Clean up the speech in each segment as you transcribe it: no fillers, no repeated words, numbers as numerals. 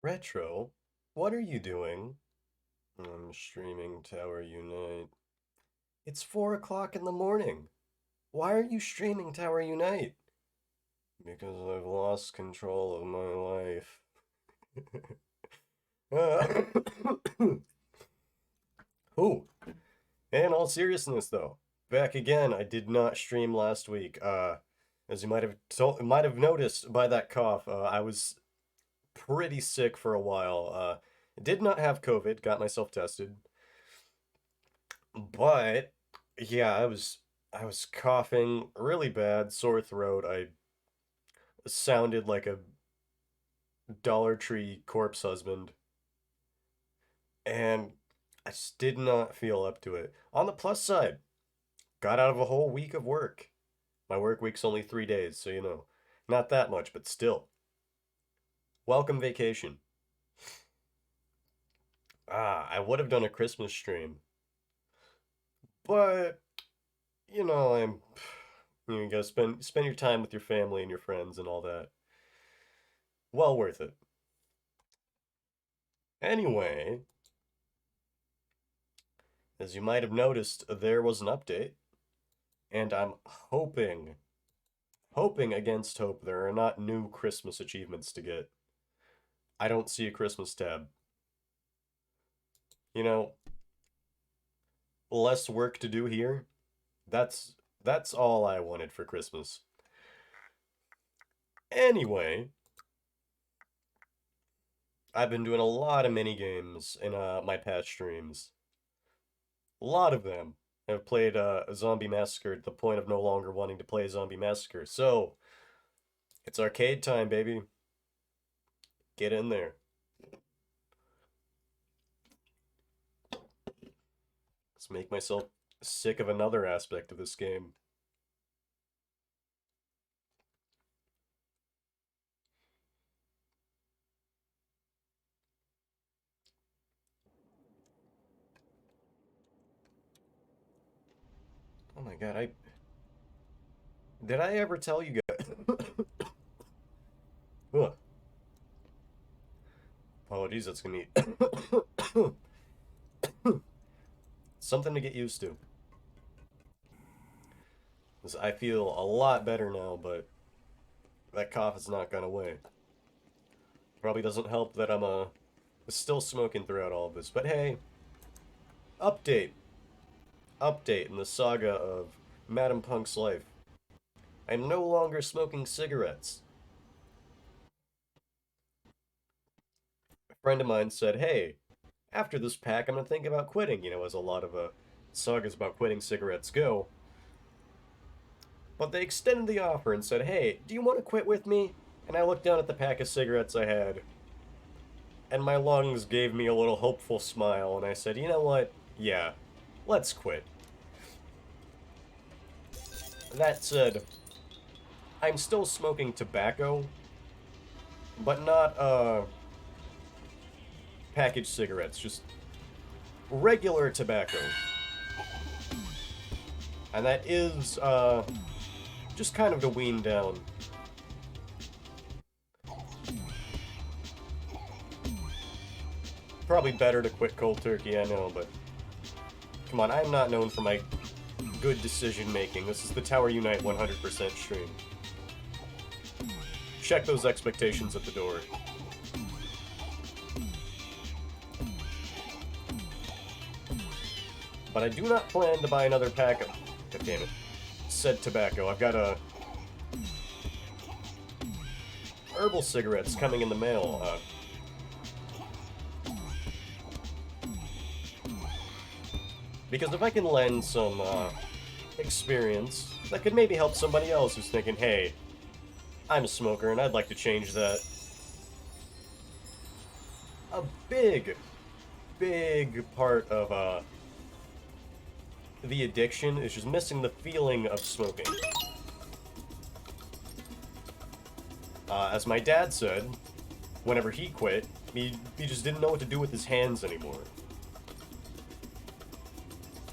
Retro, what are you doing? I'm streaming Tower Unite. It's 4 o'clock in the morning. Why are you streaming Tower Unite? Because I've lost control of my life. Who? In all seriousness, though, back again. I did not stream last week. As you might have noticed by that cough, I was pretty sick for a while. Did not have COVID. Got myself tested. But yeah, I was coughing really bad, sore throat. I sounded like a Dollar Tree corpse husband, and I just did not feel up to it. On the plus side, got out of a whole week of work. My work week's only 3 days, so not that much, but still. Welcome vacation. I would have done a Christmas stream, but I'm you gotta spend your time with your family and your friends and all that. Well worth it. Anyway, as you might have noticed, there was an update, and I'm hoping against hope there are not new Christmas achievements to get. I don't see a Christmas tab. You know, less work to do here. That's all I wanted for Christmas. Anyway, I've been doing a lot of mini games in my past streams. A lot of them. I've played Zombie Massacre to the point of no longer wanting to play Zombie Massacre. So, it's arcade time, baby. Get in there. Let's make myself sick of another aspect of this game. Oh my god, I did I ever tell you guys? Ugh, apologies, that's gonna be something to get used to. 'Cause I feel a lot better now, but that cough has not gone away. Probably doesn't help that I'm still smoking throughout all of this. But hey, update, update in the saga of Madam Punk's life. I'm no longer smoking cigarettes. A friend of mine said, "Hey, after this pack, I'm gonna think about quitting." As a lot of sagas about quitting cigarettes go. But they extended the offer and said, hey, do you want to quit with me? And I looked down at the pack of cigarettes I had, and my lungs gave me a little hopeful smile, and I said, you know what? Yeah, let's quit. That said, I'm still smoking tobacco, but not, packaged cigarettes, just regular tobacco. And that is, just kind of to wean down. Probably better to quit cold turkey, I know, but come on, I'm not known for my good decision making. This is the Tower Unite 100% stream. Check those expectations at the door. But I do not plan to buy another pack of, God damn it, said tobacco. I've got a herbal cigarettes coming in the mail. Because if I can lend some experience, that could maybe help somebody else who's thinking, hey, I'm a smoker and I'd like to change that. A big part of the addiction is just missing the feeling of smoking. As my dad said, whenever he quit, he just didn't know what to do with his hands anymore.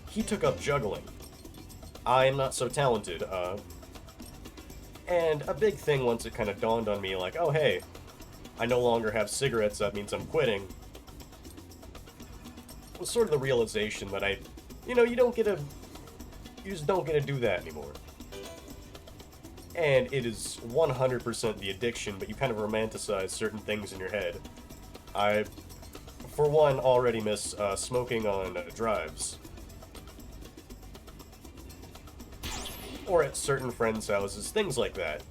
He took up juggling. I am not so talented, and a big thing once it kind of dawned on me, like, oh hey, I no longer have cigarettes, that means I'm quitting, was sort of the realization that you just don't get to do that anymore. And it is 100% the addiction, but you kind of romanticize certain things in your head. I, for one, already miss smoking on drives. Or at certain friends' houses, things like that.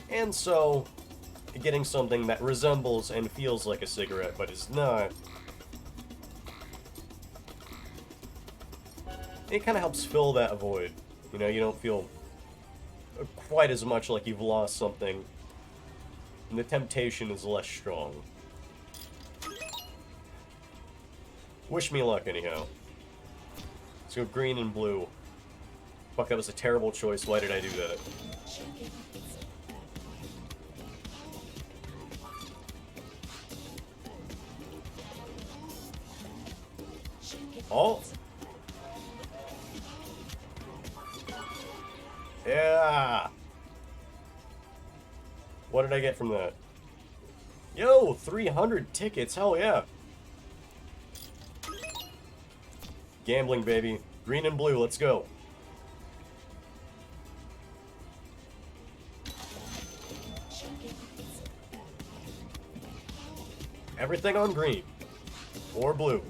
And so, getting something that resembles and feels like a cigarette, but is not, it kind of helps fill that void. You know, you don't feel quite as much like you've lost something, and the temptation is less strong. Wish me luck, anyhow. Let's go green and blue. Fuck, that was a terrible choice. Why did I do that? Oh! Yeah! What did I get from that? Yo, 300 tickets, hell yeah! Gambling, baby. Green and blue, let's go. Everything on green. Or blue.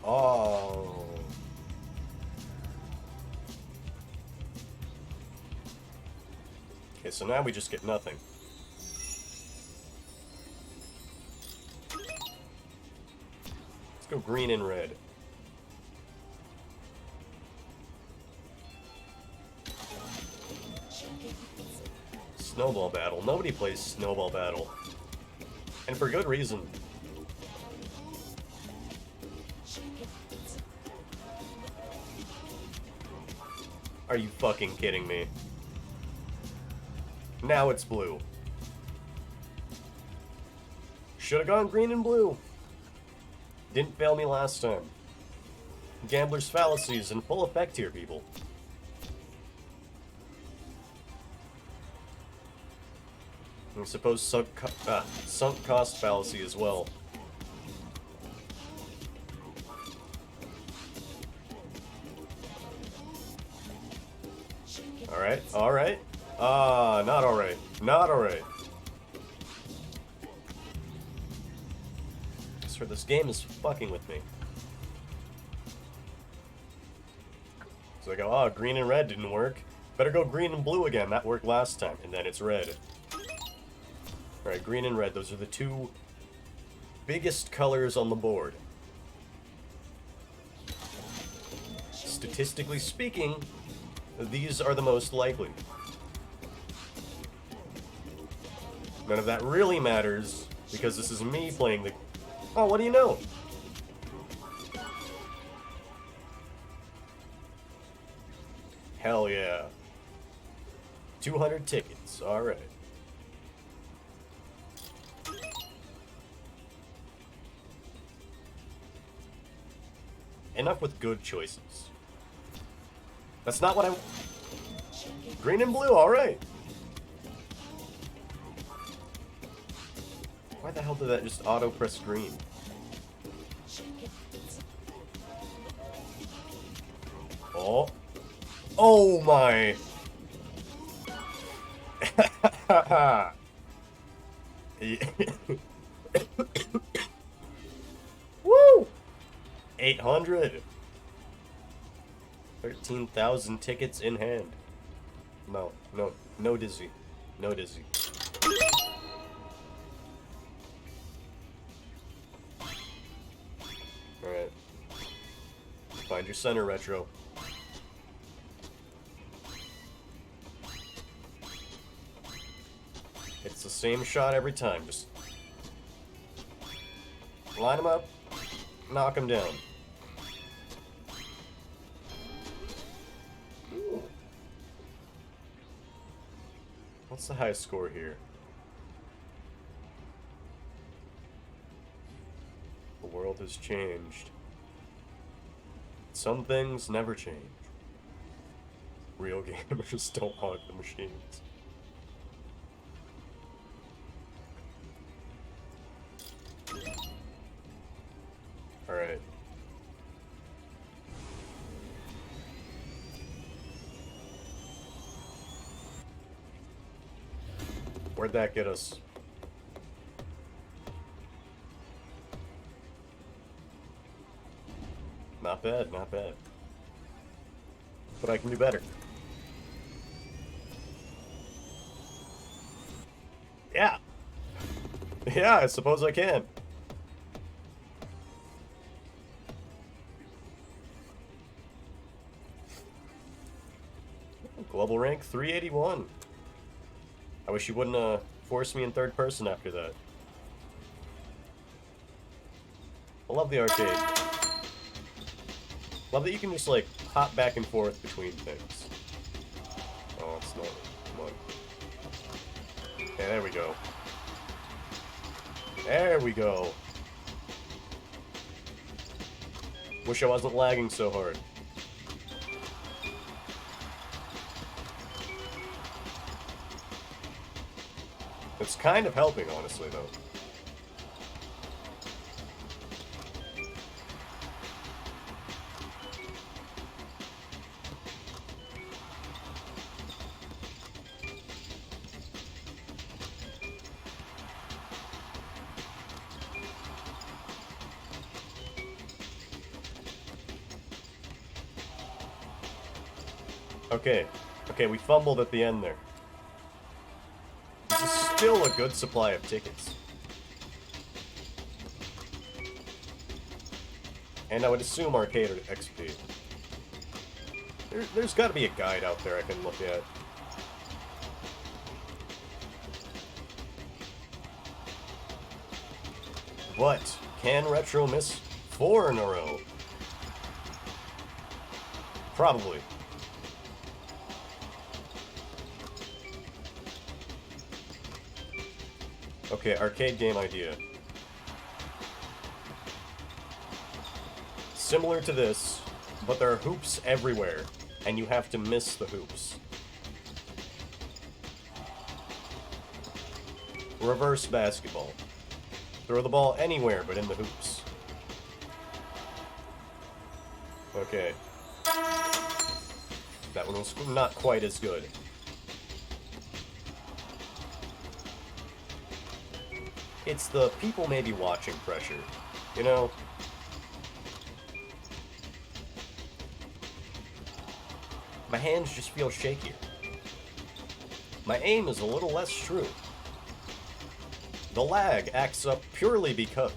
Oh. Okay, so now we just get nothing. Let's go green and red. Snowball battle. Nobody plays snowball battle. And for good reason. Are you fucking kidding me? Now it's blue. Should've gone green and blue. Didn't fail me last time. Gambler's fallacy is in full effect here, people. I suppose sunk cost fallacy as well. Alright, alright. Not alright. Not alright. I swear this game is fucking with me. So I go, oh, green and red didn't work. Better go green and blue again. That worked last time. And then it's red. Alright, green and red. Those are the two biggest colors on the board. Statistically speaking, these are the most likely. None of that really matters, because this is me playing the... Oh, what do you know? Hell yeah. 200 tickets, alright. Enough with good choices. That's not what I... Green and blue, alright. Why the hell did that just auto-press green? Oh. Oh my! Woo! 800! 13,000 tickets in hand. No dizzy. No dizzy. Alright. Find your center, Retro. It's the same shot every time. Just line them up, knock them down. What's the highest score here? The world has changed. Some things never change. Real gamers don't hog the machines. Alright. Where'd that get us? Not bad, not bad. But I can do better. Yeah! Yeah, I suppose I can. Global rank 381. I wish you wouldn't force me in third person after that. I love the arcade. Love that you can just like hop back and forth between things. Oh, it's not. Come on. Okay, there we go. There we go. Wish I wasn't lagging so hard. It's kind of helping, honestly, though. Okay. Okay, we fumbled at the end there. This is still a good supply of tickets. And I would assume arcade or XP. There's got to be a guide out there I can look at. But can Retro miss 4 in a row? Probably. Okay, arcade game idea. Similar to this, but there are hoops everywhere, and you have to miss the hoops. Reverse basketball. Throw the ball anywhere but in the hoops. Okay. That one was not quite as good. It's the people maybe watching pressure, you know? My hands just feel shakier. My aim is a little less true. The lag acts up purely because.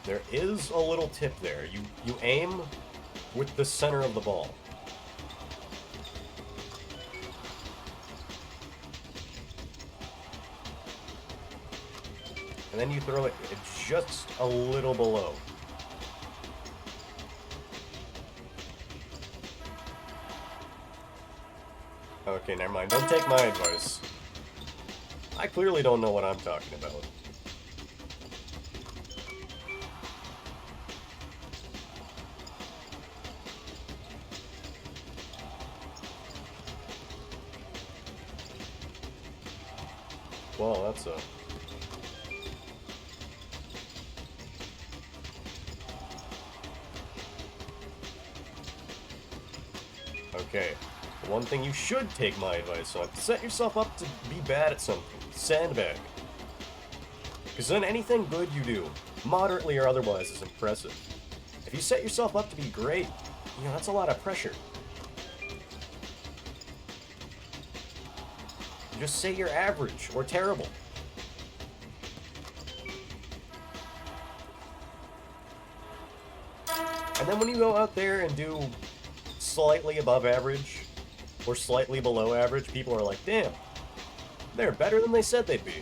There is a little tip there. You aim with the center of the ball. And then you throw it just a little below. Okay, never mind. Don't take my advice. I clearly don't know what I'm talking about. Well, that's a... Okay. One thing you should take my advice on. Set yourself up to be bad at something. Sandbag. Because then anything good you do, moderately or otherwise, is impressive. If you set yourself up to be great, you know, that's a lot of pressure. Just say you're average or terrible. And then when you go out there and do slightly above average or slightly below average, people are like, damn, they're better than they said they'd be.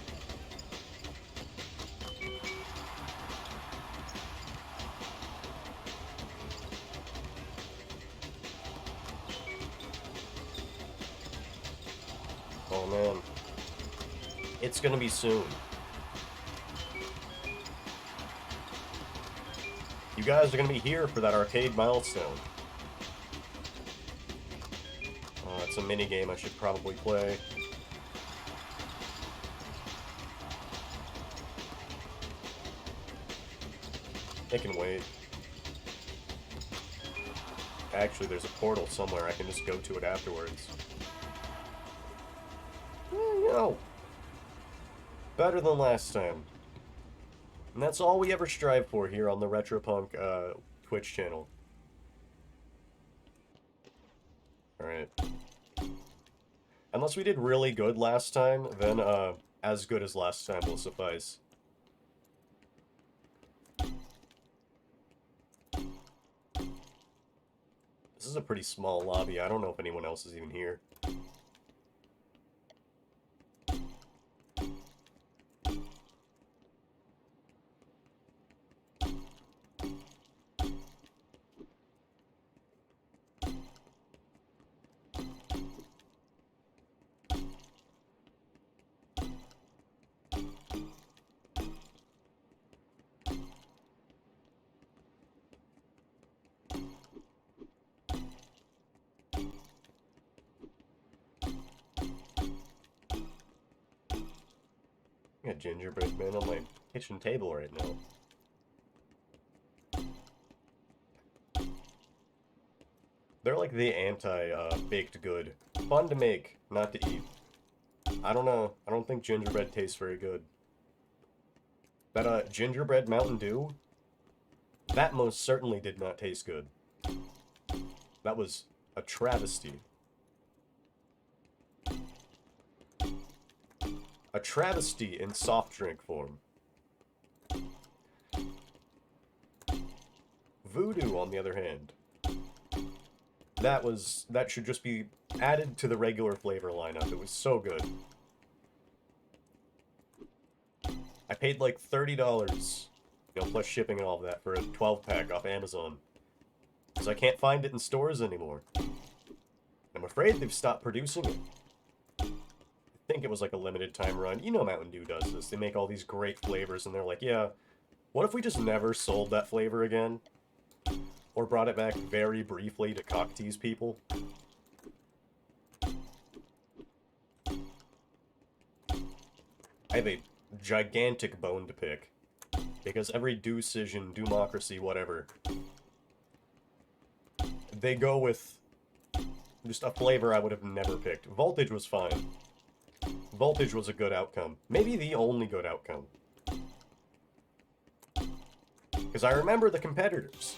Oh man, it's gonna be soon. You guys are gonna be here for that arcade milestone. Oh, it's a mini game I should probably play. It can wait. Actually, there's a portal somewhere. I can just go to it afterwards. You know, better than last time. And that's all we ever strive for here on the Retropunk Twitch channel. Alright. Unless we did really good last time, then as good as last time will suffice. This is a pretty small lobby. I don't know if anyone else is even here. I got gingerbread man on my kitchen table right now. They're like the anti-baked good. Fun to make, not to eat. I don't know. I don't think gingerbread tastes very good. That gingerbread Mountain Dew, that most certainly did not taste good. That was a travesty. A travesty in soft drink form. Voodoo, on the other hand, that should just be added to the regular flavor lineup. It was so good. I paid like $30, you know, plus shipping and all of that for a 12-pack off Amazon. Because I can't find it in stores anymore. I'm afraid they've stopped producing it. I think it was like a limited time run. You know Mountain Dew does this. They make all these great flavors and they're like, yeah, what if we just never sold that flavor again? Or brought it back very briefly to cock tease people? I have a gigantic bone to pick. Because every Decision, Democracy, whatever, they go with just a flavor I would have never picked. Voltage was fine. Voltage was a good outcome. Maybe the only good outcome. Because I remember the competitors.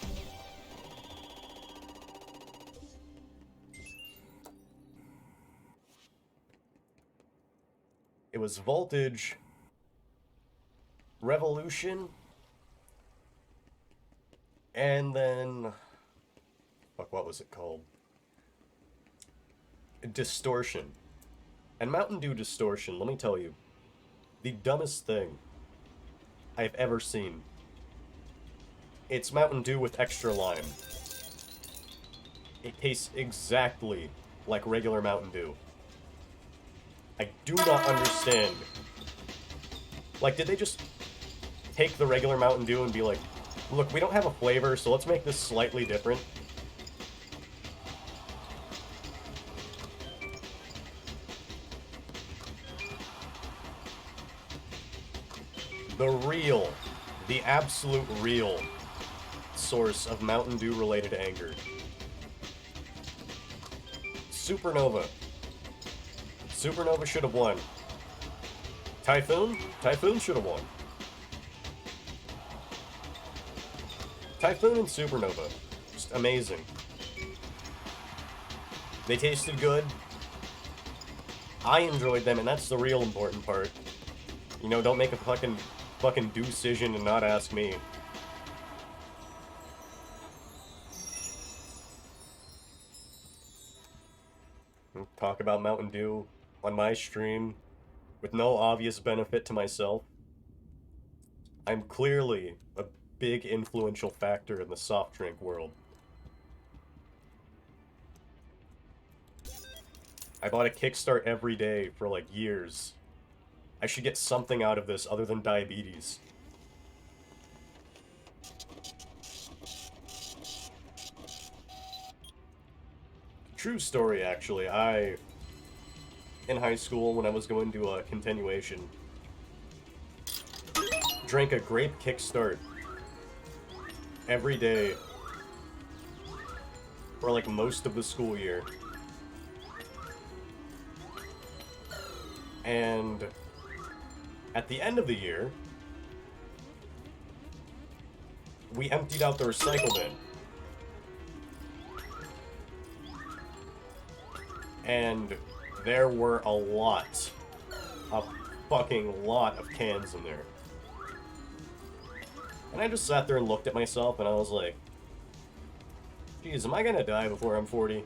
It was Voltage, Revolution, and then... Fuck, what was it called? Distortion. And Mountain Dew Distortion, let me tell you, the dumbest thing I've ever seen. It's Mountain Dew with extra lime. It tastes exactly like regular Mountain Dew. I do not understand. Like, did they just take the regular Mountain Dew and be like, look, we don't have a flavor, so let's make this slightly different? The absolute real source of Mountain Dew related anger. Supernova. Supernova should have won. Typhoon? Typhoon should have won. Typhoon and Supernova. Just amazing. They tasted good. I enjoyed them, and that's the real important part. You know, don't make a fucking decision and not ask me. Talk about Mountain Dew on my stream with no obvious benefit to myself. I'm clearly a big influential factor in the soft drink world. I bought a Kickstart every day for like years. I should get something out of this other than diabetes. True story, actually. In high school, when I was going to a continuation, drank a grape Kickstart every day for like most of the school year. And at the end of the year, we emptied out the recycle bin. And there were a fucking lot of cans in there. And I just sat there and looked at myself and I was like, geez, am I gonna die before I'm 40?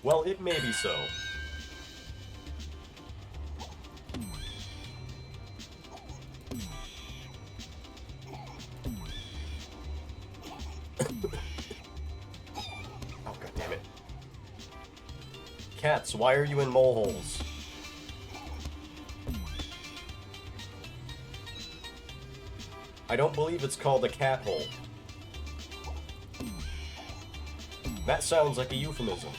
Well, it may be so. Cats, why are you in moleholes? I don't believe it's called a cat hole. That sounds like a euphemism.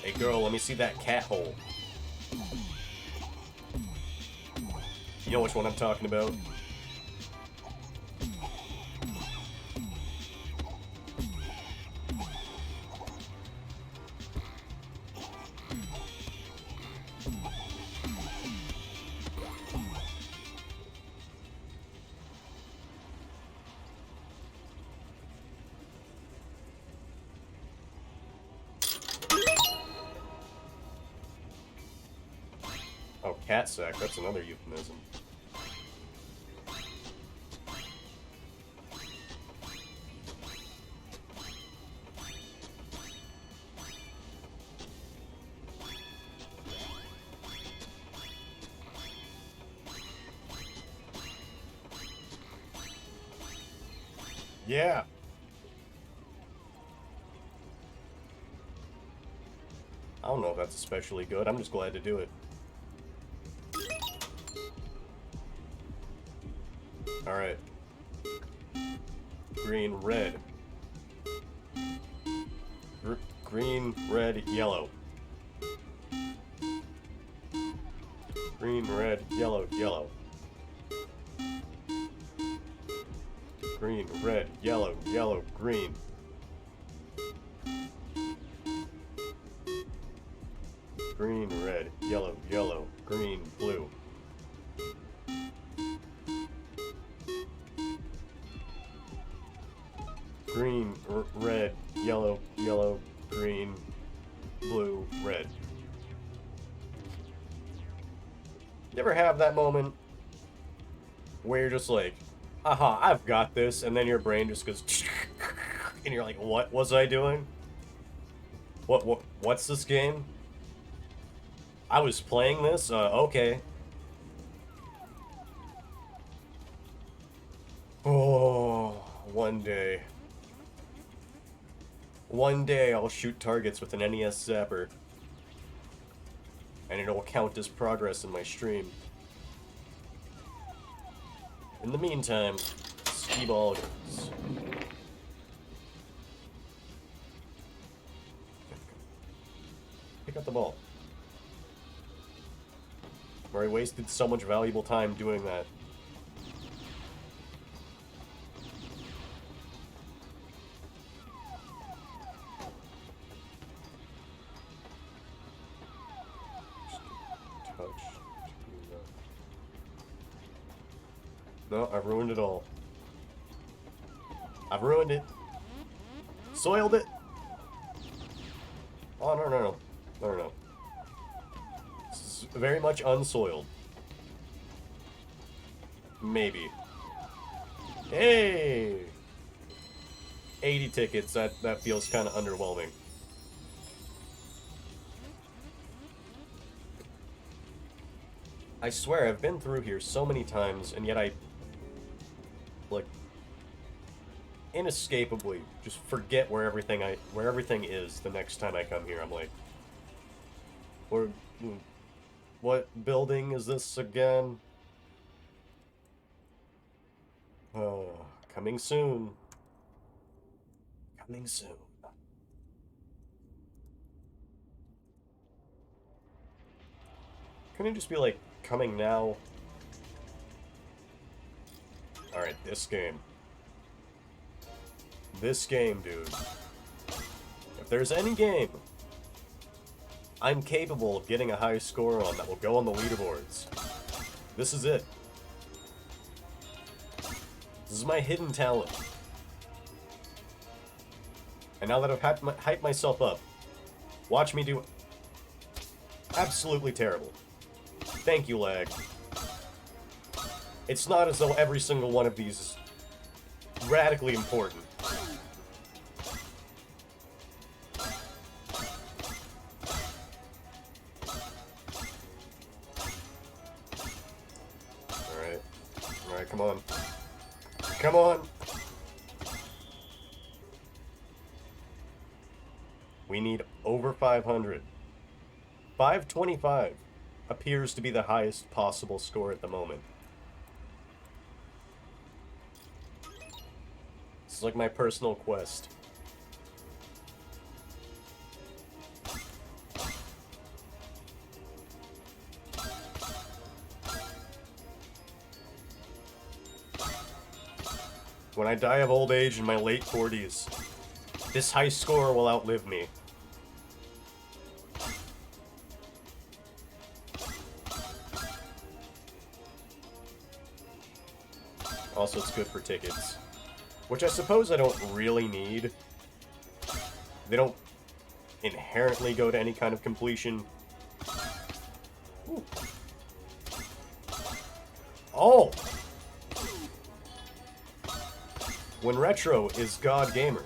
Hey girl, let me see that cat hole. You know which one I'm talking about? Cat sack, that's another euphemism. Yeah. I don't know if that's especially good. I'm just glad to do it. Alright. Green, red. Green, red, yellow. Green, red, yellow, yellow. Green, red, yellow, yellow, green. Green, red, yellow, yellow, green, blue. Green, red, yellow, yellow, green, blue, red. You ever have that moment where you're just like, aha, I've got this, and then your brain just goes, and you're like, what was I doing? What's this game? I was playing this? Okay. Oh, one day. One day I'll shoot targets with an NES Zapper. And it'll count as progress in my stream. In the meantime, skee-ball goes. Pick up the ball. I've already wasted so much valuable time doing that. No, I've ruined it all. I've ruined it. Soiled it. Oh, no, no, no. No, no. This is very much unsoiled. Maybe. Hey! 80 tickets, that feels kind of underwhelming. I swear, I've been through here so many times, and yet I, like, inescapably just forget where everything is the next time I come here. I'm like, what building is this again? Oh, coming soon. Coming soon. Couldn't it just be like, coming now? Alright, this game. This game, dude. If there's any game I'm capable of getting a high score on that will go on the leaderboards, this is it. This is my hidden talent. And now that I've hyped myself up, watch me do absolutely terrible. Thank you, lag. It's not as though every single one of these is radically important. Alright. Alright, come on. Come on! We need over 500. 525 appears to be the highest possible score at the moment. This is like my personal quest. When I die of old age in my late 40s, this high score will outlive me. Also, it's good for tickets. Which I suppose I don't really need. They don't inherently go to any kind of completion. Ooh. Oh! When retro is God Gamer.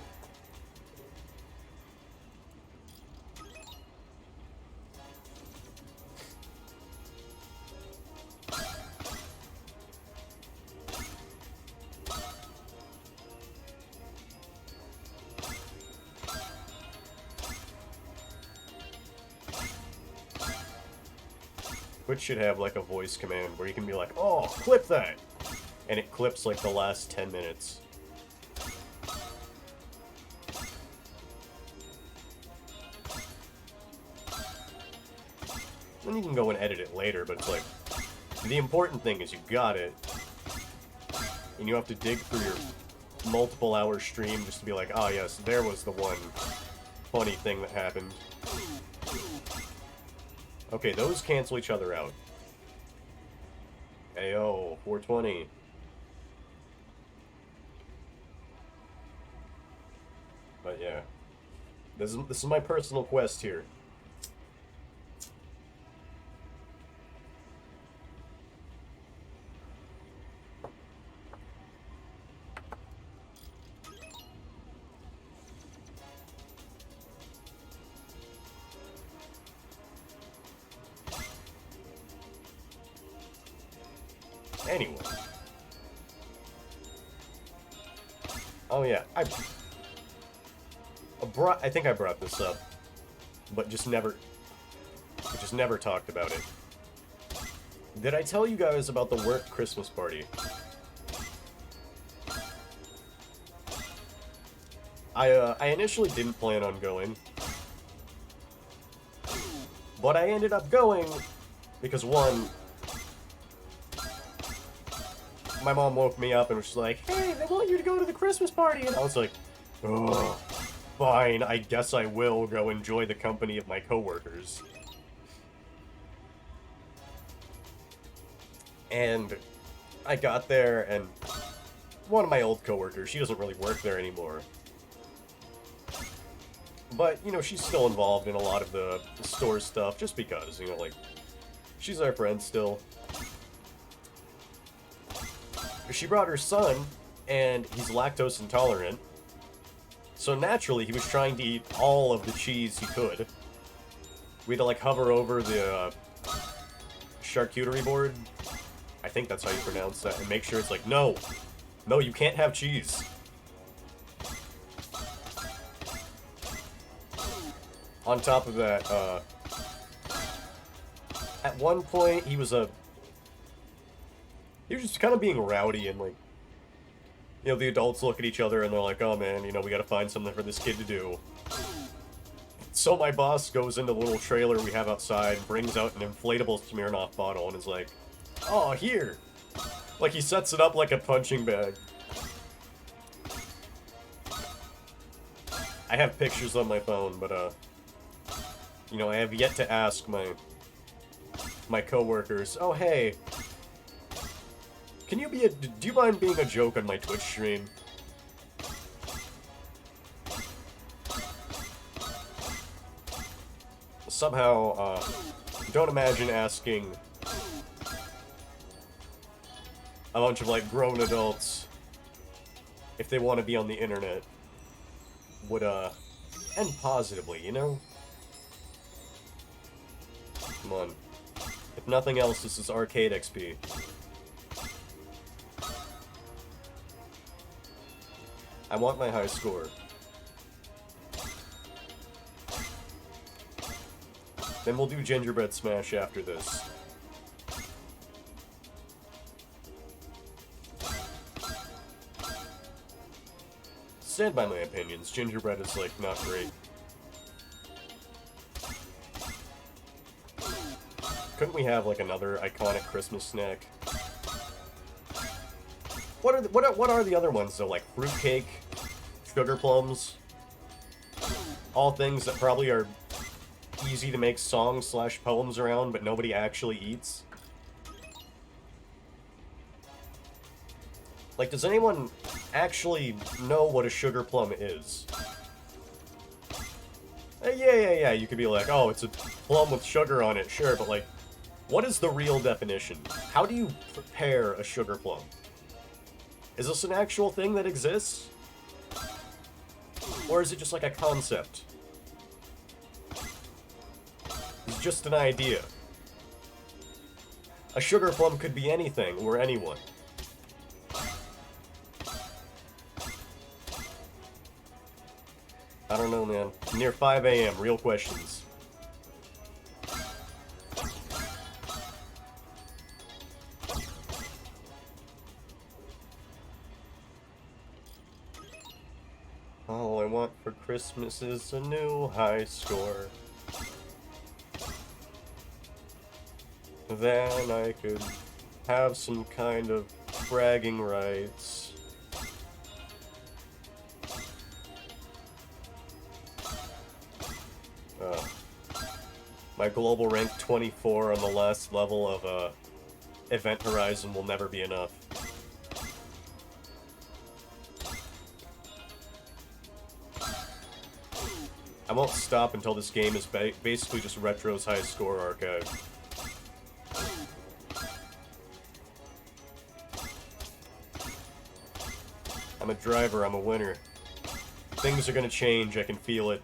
Twitch should have like a voice command where you can be like, oh, clip that! And it clips like the last 10 minutes. Then you can go and edit it later, but it's like, the important thing is you got it. And you have to dig through your multiple hour stream just to be like, ah, yes, there was the one funny thing that happened. Okay, those cancel each other out. Ayo, 420. But yeah. This is my personal quest here. Anyway. Oh yeah, I think I brought this up, but just never talked about it. Did I tell you guys about the work Christmas party? I initially didn't plan on going, but I ended up going because, one, my mom woke me up and was just like, "Hey, they want you to go to the Christmas party," and I was like, "Oh, fine, I guess I will go enjoy the company of my coworkers." And I got there, and one of my old coworkers, she doesn't really work there anymore, but, you know, she's still involved in a lot of the store stuff, just because, you know, like, she's our friend still. She brought her son, and he's lactose intolerant, so naturally he was trying to eat all of the cheese he could. We had to, like, hover over the charcuterie board, I think that's how you pronounce that, and make sure it's like, no, you can't have cheese. On top of that, at one point he was just kind of being rowdy, and, like, you know, the adults look at each other and they're like, "Oh man, you know, we gotta find something for this kid to do." So my boss goes into the little trailer we have outside, brings out an inflatable Smirnoff bottle, and is like, "Oh, here!" Like, he sets it up like a punching bag. I have pictures on my phone, but, you know, I have yet to ask my coworkers, "Oh, hey, do you mind being a joke on my Twitch stream?" Somehow, don't imagine asking a bunch of, like, grown adults if they want to be on the internet would, end positively, you know? Come on. If nothing else, this is arcade XP. I want my high score. Then we'll do Gingerbread Smash after this. Stand by my opinions, gingerbread is, like, not great. Couldn't we have, like, another iconic Christmas snack? What are the other ones, though? Like fruitcake, sugar plums? All things that probably are easy to make songs/poems around, but nobody actually eats. Like, does anyone actually know what a sugar plum is? Yeah, you could be like, "Oh, it's a plum with sugar on it," sure, but, like, what is the real definition? How do you prepare a sugar plum? Is this an actual thing that exists? Or is it just like a concept? It's just an idea. A sugar plum could be anything or anyone. I don't know, man. Near 5 a.m., real questions. All I want for Christmas is a new high score. Then I could have some kind of bragging rights. My global rank 24 on the last level of Event Horizon will never be enough. I won't stop until this game is basically just Retro's high score archive. I'm a driver, I'm a winner. Things are gonna change, I can feel it.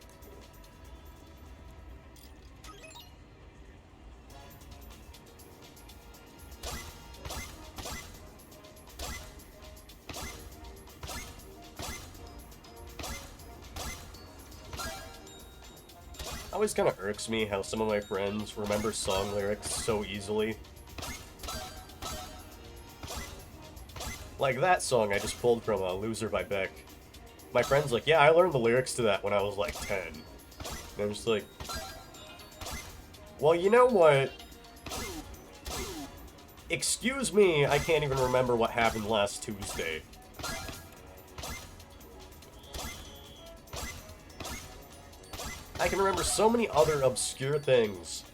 always kind of irks me how some of my friends remember song lyrics so easily. Like that song I just pulled from Loser by Beck. My friend's like, yeah, I learned the lyrics to that when I was like 10. And I'm just like, well, you know what? Excuse me, I can't even remember what happened last Tuesday. I can remember so many other obscure things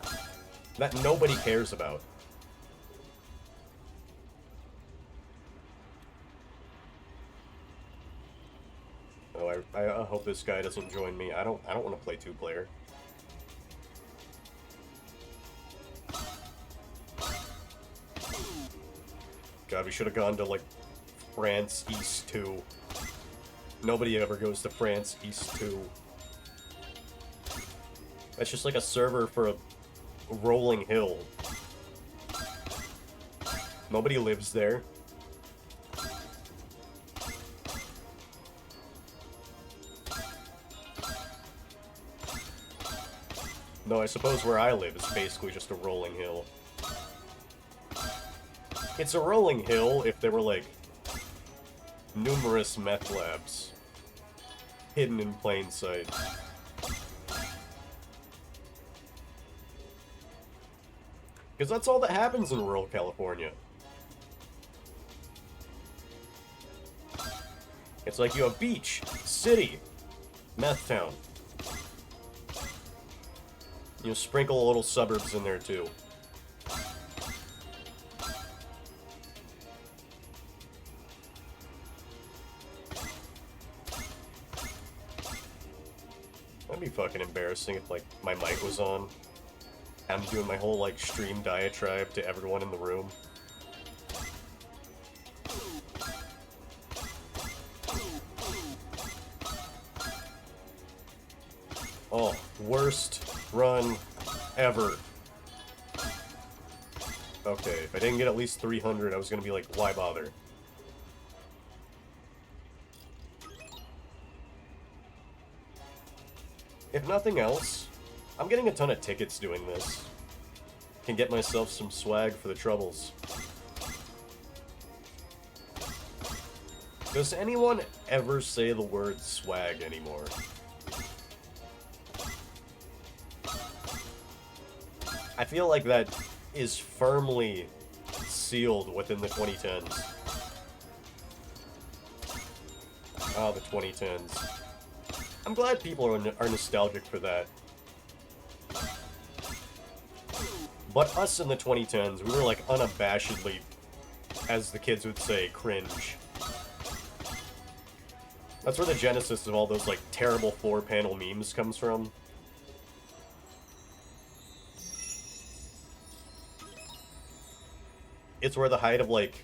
that nobody cares about. Oh, I hope this guy doesn't join me. I don't want to play two-player. God, we should have gone to, like, France East 2. Nobody ever goes to France East 2. That's just like a server for a rolling hill. Nobody lives there. No, I suppose where I live is basically just a rolling hill. It's a rolling hill if there were, like, numerous meth labs hidden in plain sight. Because that's all that happens in rural California. It's like you have beach, city, meth town. You sprinkle little suburbs in there too. That'd be fucking embarrassing if, like, my mic was on. I'm doing my whole, like, stream diatribe to everyone in the room. Oh, worst run ever. Okay, if I didn't get at least 300, I was gonna be like, why bother? If nothing else, I'm getting a ton of tickets doing this. Can get myself some swag for the troubles. Does anyone ever say the word swag anymore? I feel like that is firmly sealed within the 2010s. Ah, the 2010s. I'm glad people are nostalgic for that. But us in the 2010s, we were like unabashedly, as the kids would say, cringe. That's where the genesis of all those like terrible 4-panel memes comes from. It's where the height of like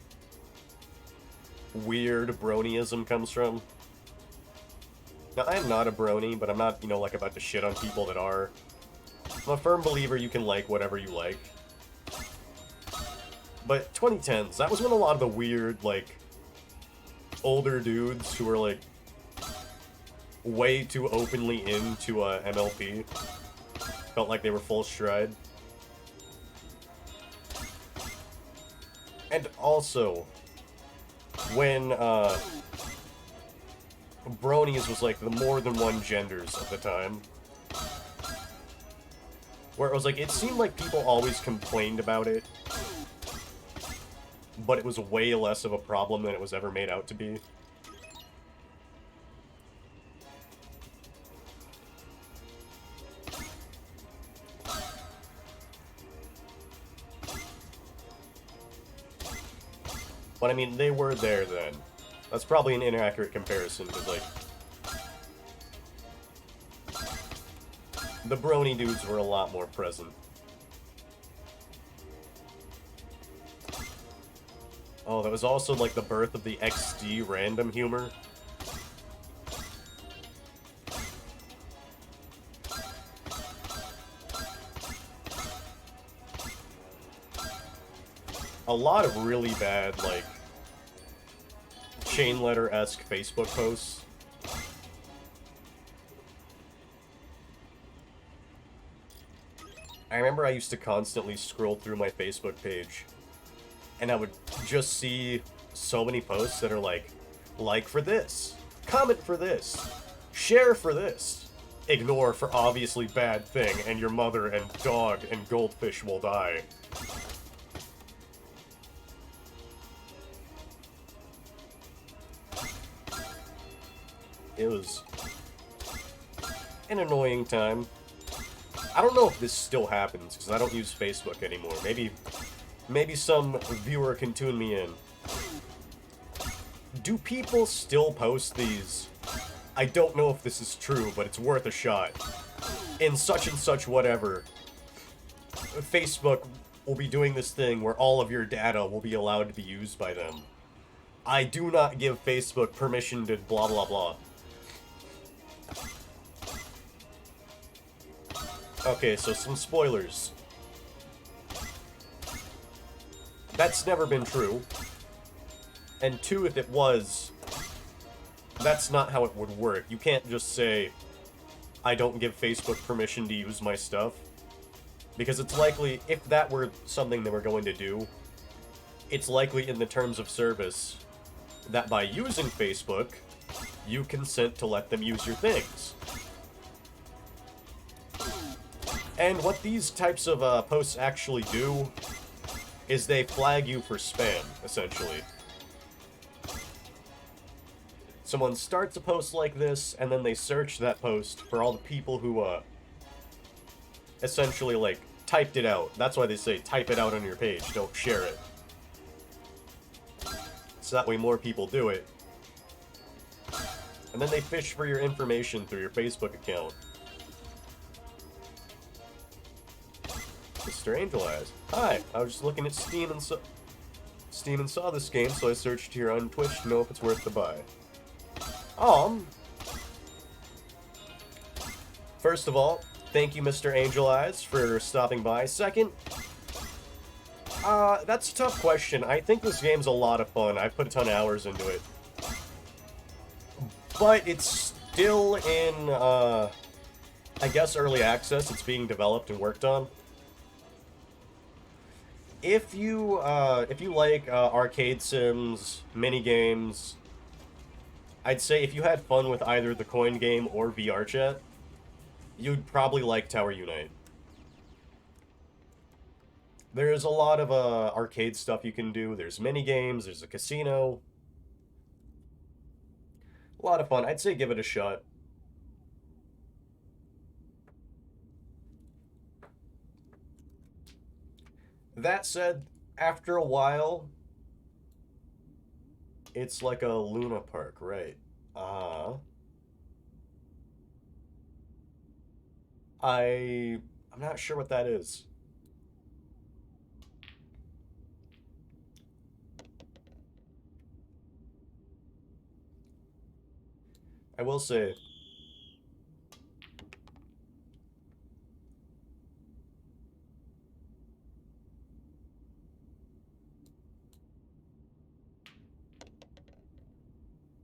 weird bronyism comes from. Now, I'm not a brony, but I'm not, you know, like about to shit on people that are. I'm a firm believer you can like whatever you like. But 2010s, that was when a lot of the weird, like, older dudes who were, like, way too openly into MLP felt like they were full stride. And also, when, bronies was like the more than one genders at the time. Where it was like, it seemed like people always complained about it, but it was way less of a problem than it was ever made out to be. But I mean, they were there then. That's probably an inaccurate comparison, because, like, the brony dudes were a lot more present. Oh, that was also, like, the birth of the XD random humor. A lot of really bad, like, chain letter-esque Facebook posts. I remember I used to constantly scroll through my Facebook page, and I would just see so many posts that are like for this, comment for this, share for this, ignore for obviously bad thing, and your mother and dog and goldfish will die. It was an annoying time. I don't know if this still happens, because I don't use Facebook anymore. Maybe some viewer can tune me in. Do people still post these? I don't know if this is true, but it's worth a shot. In such and such whatever, Facebook will be doing this thing where all of your data will be allowed to be used by them. I do not give Facebook permission to blah blah blah. Okay, so some spoilers. That's never been true. And two, if it was, that's not how it would work. You can't just say, I don't give Facebook permission to use my stuff. Because it's likely, if that were something they were going to do, it's likely in the terms of service that by using Facebook, you consent to let them use your things. And what these types of posts actually do is they flag you for spam, essentially. Someone starts a post like this, and then they search that post for all the people who, essentially, like, typed it out. That's why they say type it out on your page, don't share it. So that way more people do it. And then they fish for your information through your Facebook account. Mr. Angel Eyes. Hi, I was just looking at Steam and saw this game, so I searched here on Twitch to know if it's worth the buy. First of all, thank you, Mr. Angel Eyes, for stopping by. Second, that's a tough question. I think this game's a lot of fun. I've put a ton of hours into it. But it's still in, I guess, early access. It's being developed and worked on. If you like arcade sims, mini games, I'd say if you had fun with either the coin game or VR chat, you'd probably like Tower Unite. There's a lot of arcade stuff you can do. There's mini games. There's a casino. A lot of fun. I'd say give it a shot. That said, after a while, it's like a Luna Park, right? I'm not sure what that is. I will say,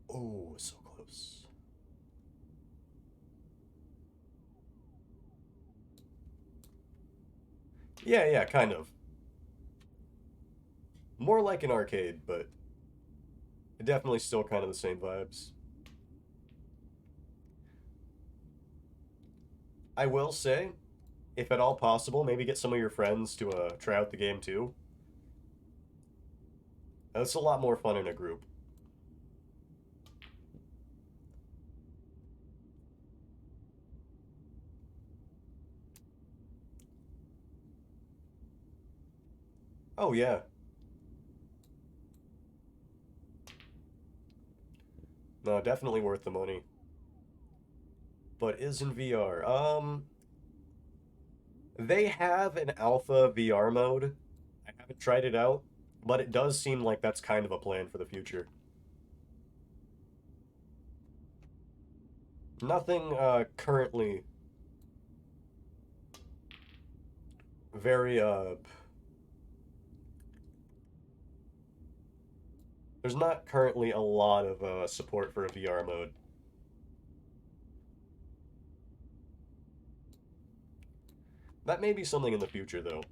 oh, so close. Yeah, kind of. More like an arcade, but definitely still kind of the same vibes. I will say, if at all possible, maybe get some of your friends to try out the game too. It's a lot more fun in a group. Oh, yeah. No, definitely worth the money. But is in VR. They have an alpha VR mode. I haven't tried it out, but it does seem like that's kind of a plan for the future. Nothing, currently very, there's not currently a lot of, support for a VR mode. That may be something in the future, though.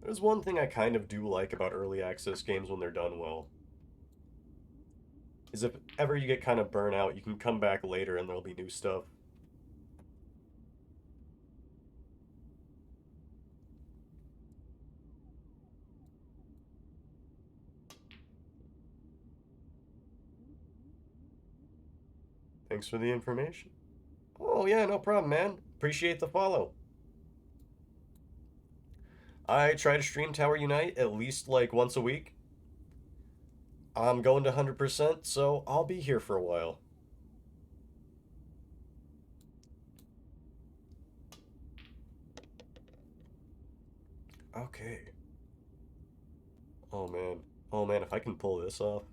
There's one thing I kind of do like about early access games when they're done well. Is if ever you get kind of burnt out, you can come back later and there'll be new stuff. Thanks for the information. Oh yeah, no problem, man. Appreciate the follow. I try to stream Tower Unite at least like once a week. I'm going to 100%, so I'll be here for a while. Okay. Oh man. Oh man, if I can pull this off.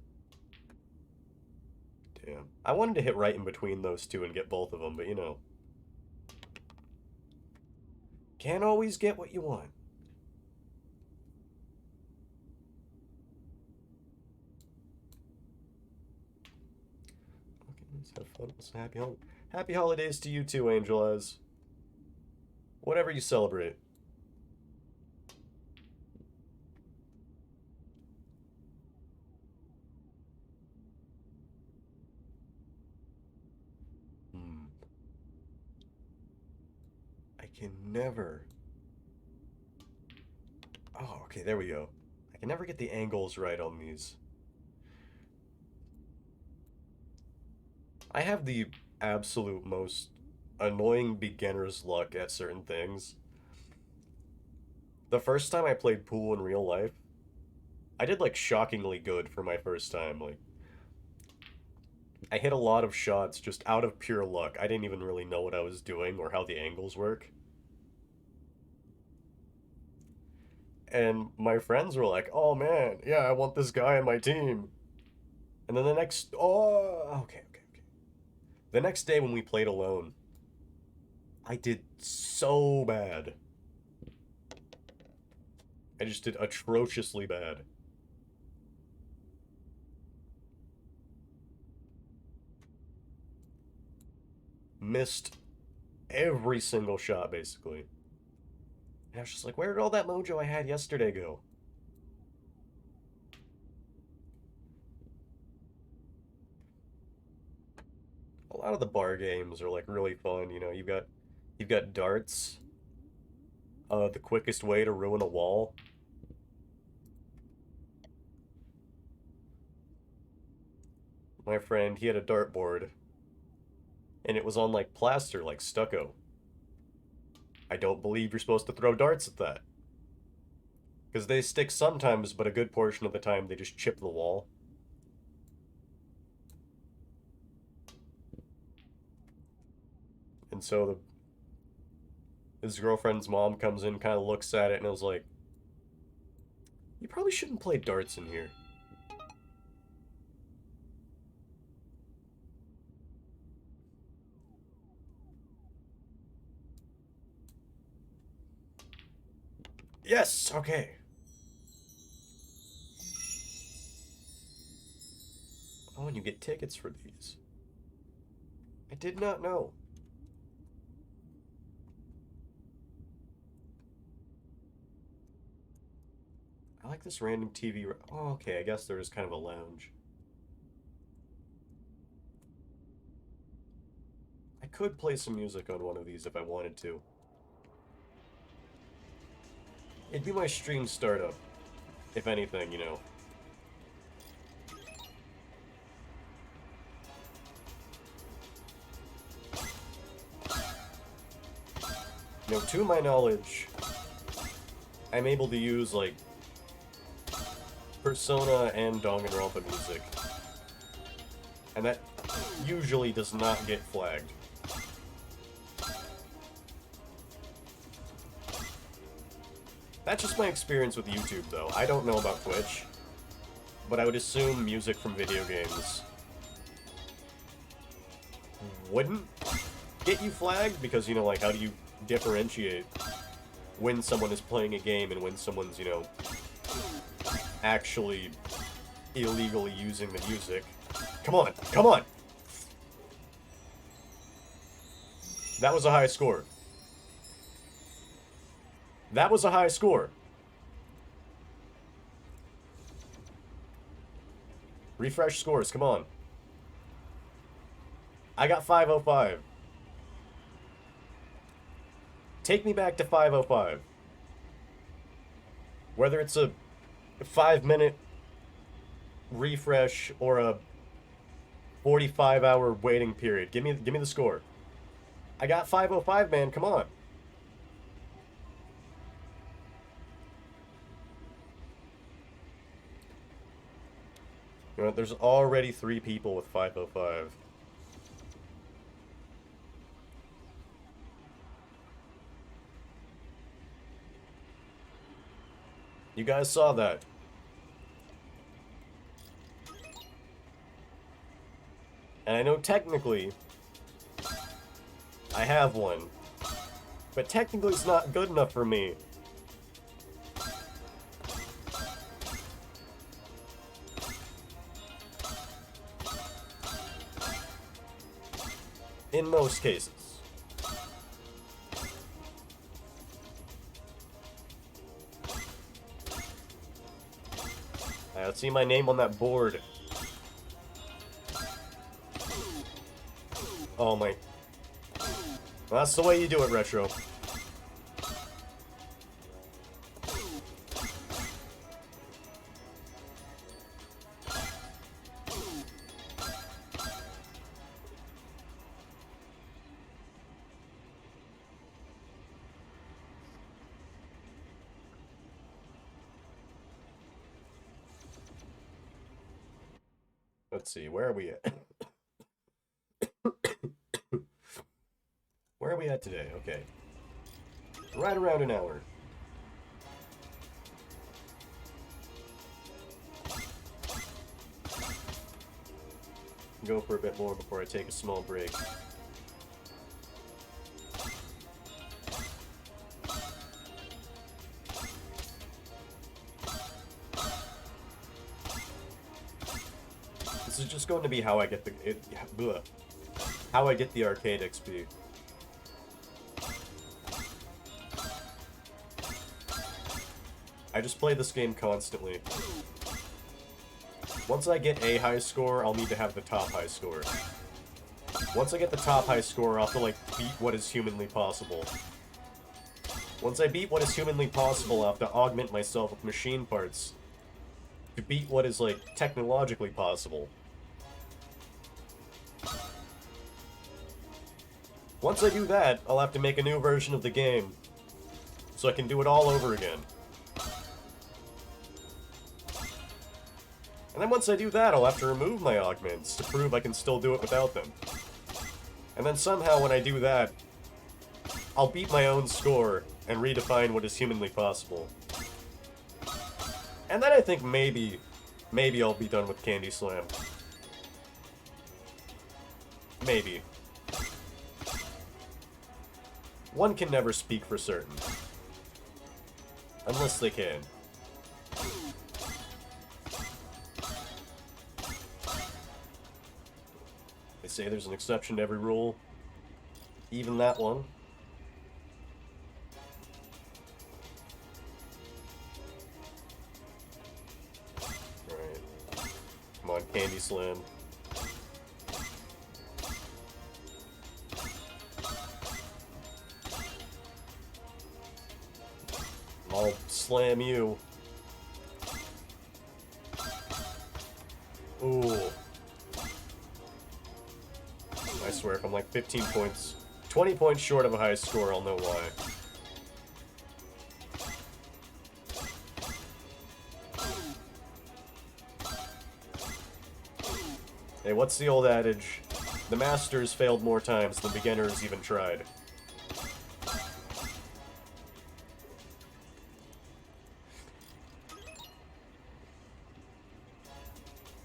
Damn. I wanted to hit right in between those two and get both of them, but you know. Can't always get what you want. Okay, let's have fun. Let's happy holidays to you too, Angel Eyes. Whatever you celebrate. I can never... Oh, okay, there we go. I can never get the angles right on these. I have the absolute most annoying beginner's luck at certain things. The first time I played pool in real life, I did like shockingly good for my first time. Like, I hit a lot of shots just out of pure luck. I didn't even really know what I was doing or how the angles work. And my friends were like, oh man, yeah, I want this guy on my team. And then the next, okay. The next day when we played alone, I did so bad. I just did atrociously bad. Missed every single shot, basically. And I was just like, where did all that mojo I had yesterday go? A lot of the bar games are like really fun, you know, you've got darts. The quickest way to ruin a wall. My friend, he had a dartboard. And it was on like plaster, like stucco. I don't believe you're supposed to throw darts at that. Because they stick sometimes, but a good portion of the time they just chip the wall. And so his girlfriend's mom comes in, kind of looks at it, and I was like, you probably shouldn't play darts in here. Yes, okay. Oh, and you get tickets for these. I did not know. I like this random TV. Oh, okay, I guess there is kind of a lounge. I could play some music on one of these if I wanted to. It'd be my stream startup, if anything, you know. You know, to my knowledge, I'm able to use, like, Persona and Danganronpa music. And that usually does not get flagged. That's just my experience with YouTube, though. I don't know about Twitch, but I would assume music from video games wouldn't get you flagged, because, you know, like, how do you differentiate when someone is playing a game and when someone's, you know, actually illegally using the music? Come on, come on! That was a high score. That was a high score. Refresh scores, come on. I got 505. Take me back to 505. Whether it's a 5-minute refresh or a 45-hour waiting period. Give me the score. I got 505, man. Come on. You know, there's already 3 people with 505. You guys saw that. And I know technically I have one, but technically it's not good enough for me. In most cases. I see my name on that board. Oh my. Well, that's the way you do it, Retro. Let's see, where are we at? Where are we at today? Okay. Right around an hour. Go for a bit more before I take a small break. This is just going to be how I get how I get the arcade XP. I just play this game constantly. Once I get a high score, I'll need to have the top high score. Once I get the top high score, I'll have to, like, beat what is humanly possible. Once I beat what is humanly possible, I'll have to augment myself with machine parts to beat what is, like, technologically possible. Once I do that, I'll have to make a new version of the game so I can do it all over again. And then once I do that, I'll have to remove my augments to prove I can still do it without them. And then somehow when I do that, I'll beat my own score and redefine what is humanly possible. And then I think maybe I'll be done with Candy Slam. Maybe. One can never speak for certain. Unless they can. They say there's an exception to every rule. Even that one. Alright. Come on, Candy Slam. I'll slam you. Ooh. I swear, if I'm like 15 points, 20 points short of a high score, I'll know why. Hey, what's the old adage? The masters failed more times than beginners even tried.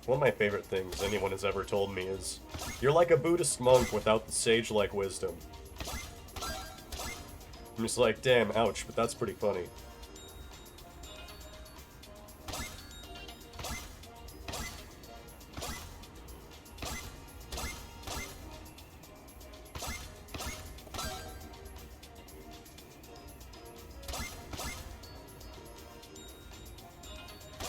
One of my favorite things anyone has ever told me is, you're like a Buddhist monk without the sage-like wisdom. I'm just like, damn, ouch, but that's pretty funny.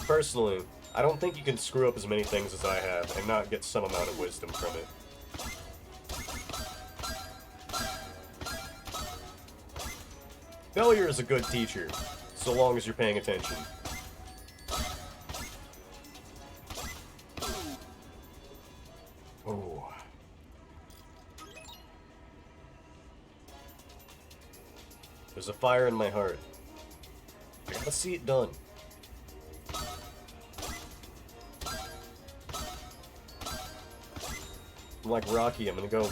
Personally, I don't think you can screw up as many things as I have and not get some amount of wisdom from it. Failure is a good teacher, so long as you're paying attention. Oh. There's a fire in my heart. I gotta see it done. I'm like Rocky, I'm gonna go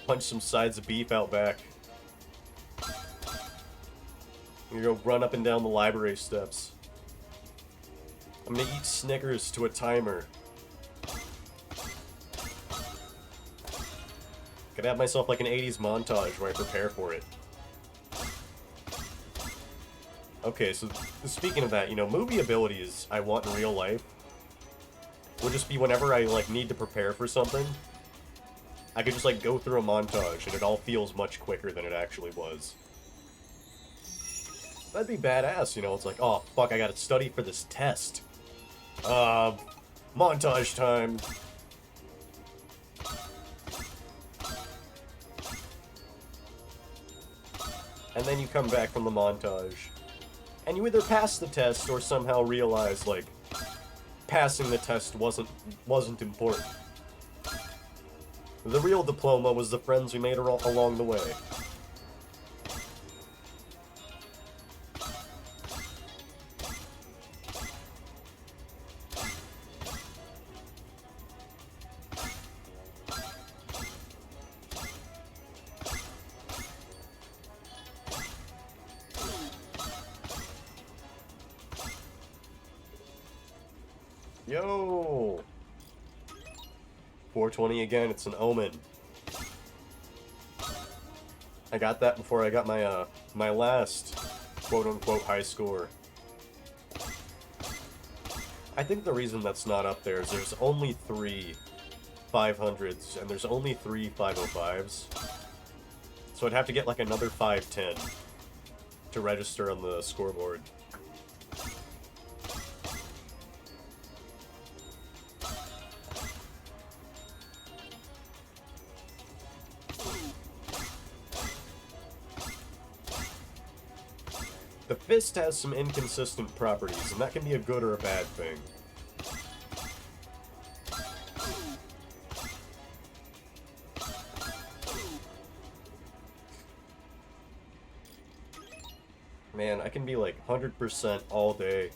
punch some sides of beef out back. I'm gonna go run up and down the library steps. I'm gonna eat Snickers to a timer. Could have myself like an 80s montage where I prepare for it. Okay, so speaking of that, you know, movie abilities I want in real life would just be whenever I, like, need to prepare for something, I could just, like, go through a montage and it all feels much quicker than it actually was. That'd be badass, you know, it's like, oh, fuck, I gotta study for this test. Montage time. And then you come back from the montage, and you either pass the test or somehow realize, like, passing the test wasn't important. The real diploma was the friends we made along the way. Yo! 420 again, it's an omen. I got that before I got my, my last quote-unquote high score. I think the reason that's not up there is there's only 3 500s, and there's only 3 505s. So I'd have to get like another 510 to register on the scoreboard. The fist has some inconsistent properties, and that can be a good or a bad thing. Man, I can be like 100% all day.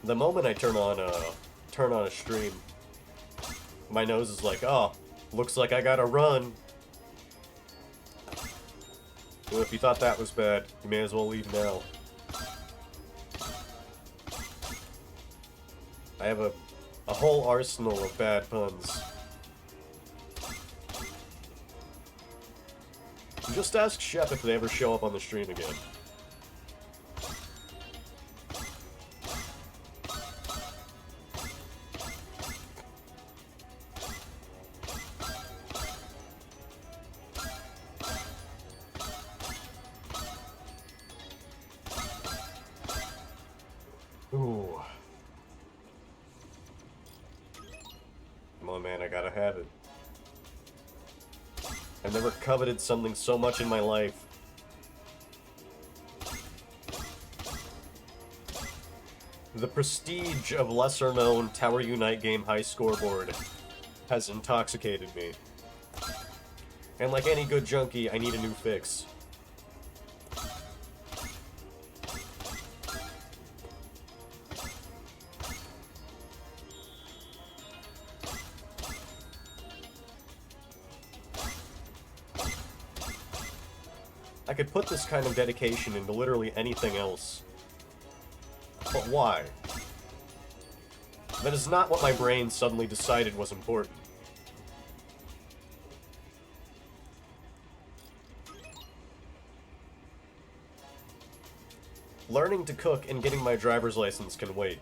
The moment I turn on a stream, my nose is like, oh, looks like I gotta run. Well, if you thought that was bad, you may as well leave now. I have a whole arsenal of bad puns. Just ask Shep if they ever show up on the stream again. Ooh. Come on, man, I gotta have it. I've never coveted something so much in my life. The prestige of lesser-known Tower Unite game high scoreboard has intoxicated me. And like any good junkie, I need a new fix. I could put this kind of dedication into literally anything else. But why? That is not what my brain suddenly decided was important. Learning to cook and getting my driver's license can wait.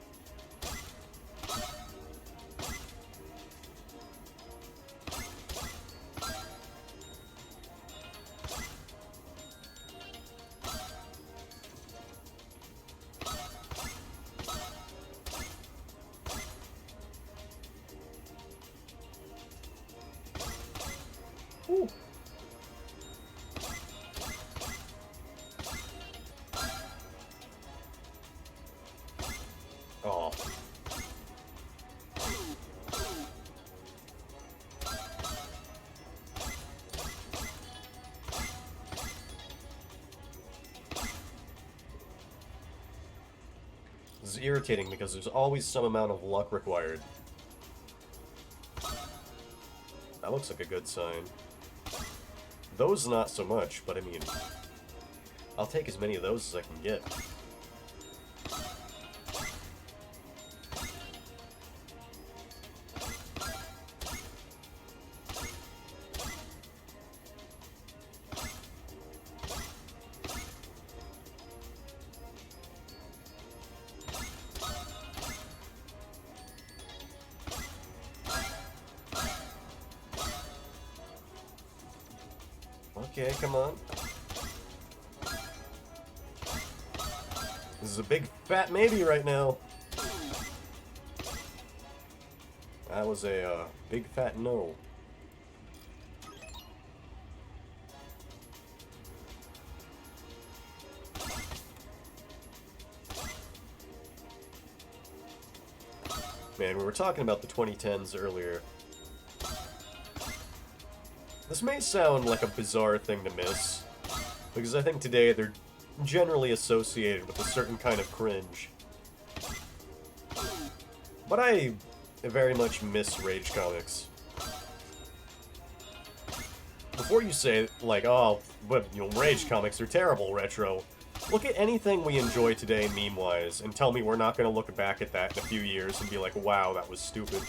is irritating because there's always some amount of luck required. That looks like a good sign. Those not so much, but I mean, I'll take as many of those as I can get. Okay, come on. This is a big fat maybe right now. That was a big fat no. Man, we were talking about the 2010s earlier. This may sound like a bizarre thing to miss, because I think today they're generally associated with a certain kind of cringe. But I very much miss Rage comics. Before you say, like, oh, but, you know, Rage comics are terrible, Retro, look at anything we enjoy today meme-wise, and tell me we're not going to look back at that in a few years and be like, wow, that was stupid.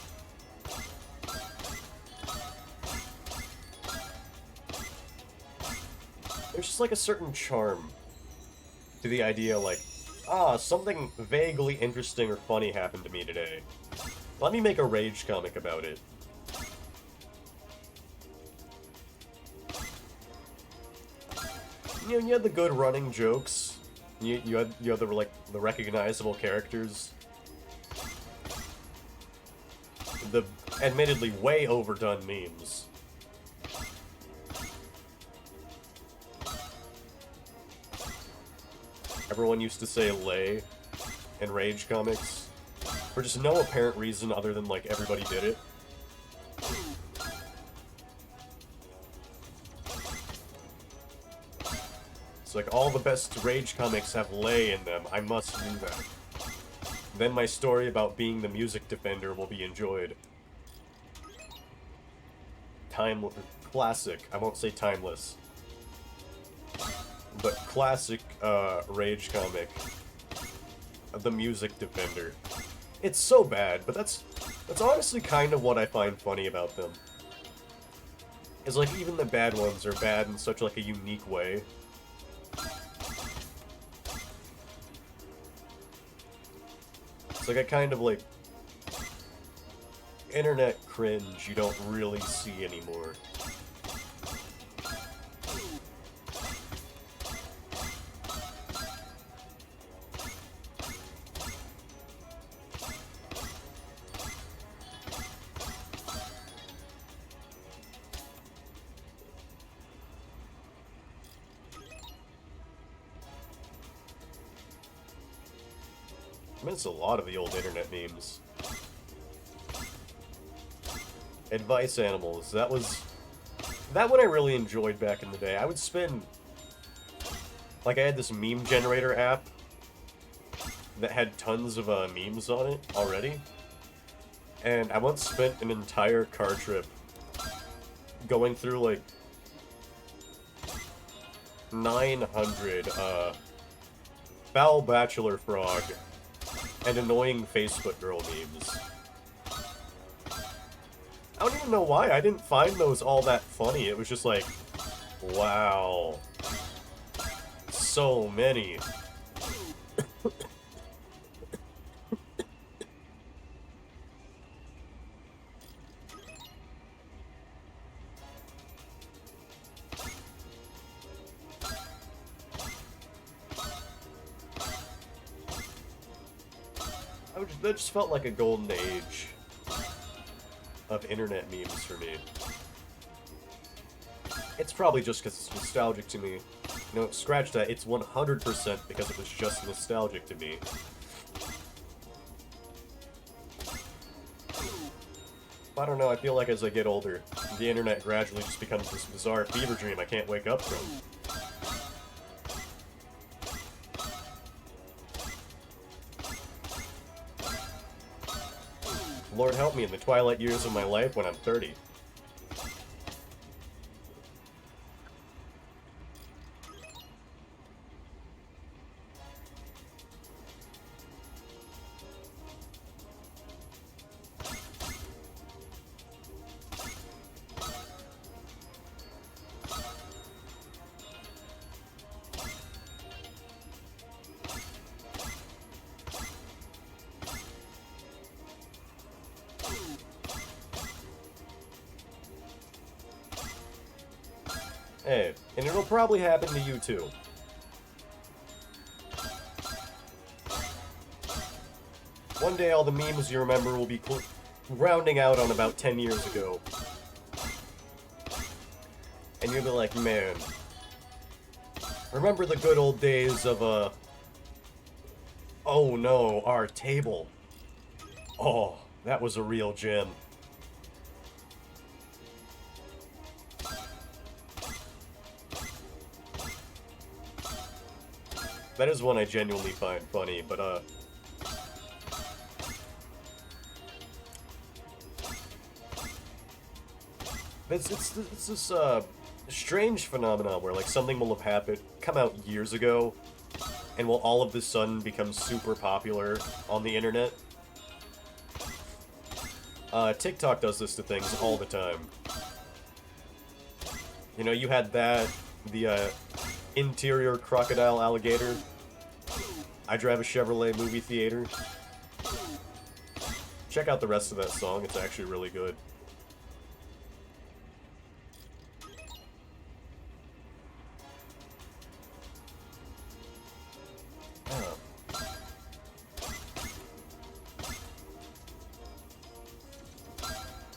There's just like a certain charm to the idea, like, something vaguely interesting or funny happened to me today. Let me make a Rage comic about it. You know, you had the good running jokes. You had the recognizable characters. The admittedly way overdone memes. Everyone used to say lay in Rage comics, for just no apparent reason other than, like, everybody did it. It's like, all the best Rage comics have lay in them, I must do that. Then my story about being the music defender will be enjoyed. Classic, I won't say timeless. But classic, Rage comic. The Music Defender. It's so bad, but that's honestly kind of what I find funny about them. Is like, even the bad ones are bad in such, like, a unique way. It's like a kind of, like, internet cringe you don't really see anymore. I miss a lot of the old internet memes. Advice Animals, that one I really enjoyed back in the day. I would spend, like, I had this meme generator app that had tons of memes on it already, and I once spent an entire car trip going through, like, 900 Foul Bachelor Frog and annoying Facebook girl memes. I don't even know why. I didn't find those all that funny. It was just like, wow. So many. That just felt like a golden age of internet memes for me. It's probably just because it's nostalgic to me. No, scratch that. It's 100% because it was just nostalgic to me. I don't know, I feel like as I get older, the internet gradually just becomes this bizarre fever dream I can't wake up from. Lord help me in the twilight years of my life when I'm 30. Hey, and it'll probably happen to you too. One day all the memes you remember will be rounding out on about 10 years ago. And you'll be like, man, remember the good old days of, oh no, our table. Oh, that was a real gem. That is one I genuinely find funny, but, it's this, strange phenomenon where, like, something will have come out years ago, and will all of a sudden become super popular on the internet. TikTok does this to things all the time. You know, you had that, the, interior crocodile alligator. I drive a Chevrolet movie theater. Check out the rest of that song, it's actually really good.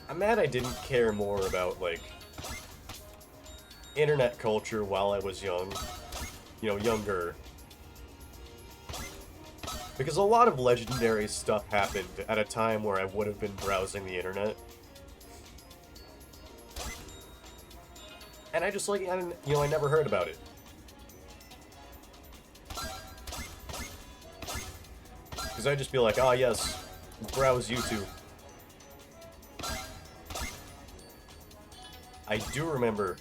I'm mad I didn't care more about, like, internet culture while I was young. You know, younger. Because a lot of legendary stuff happened at a time where I would have been browsing the internet. And I just, like, I never heard about it. Because I'd just be like, ah, yes, browse YouTube. I do remember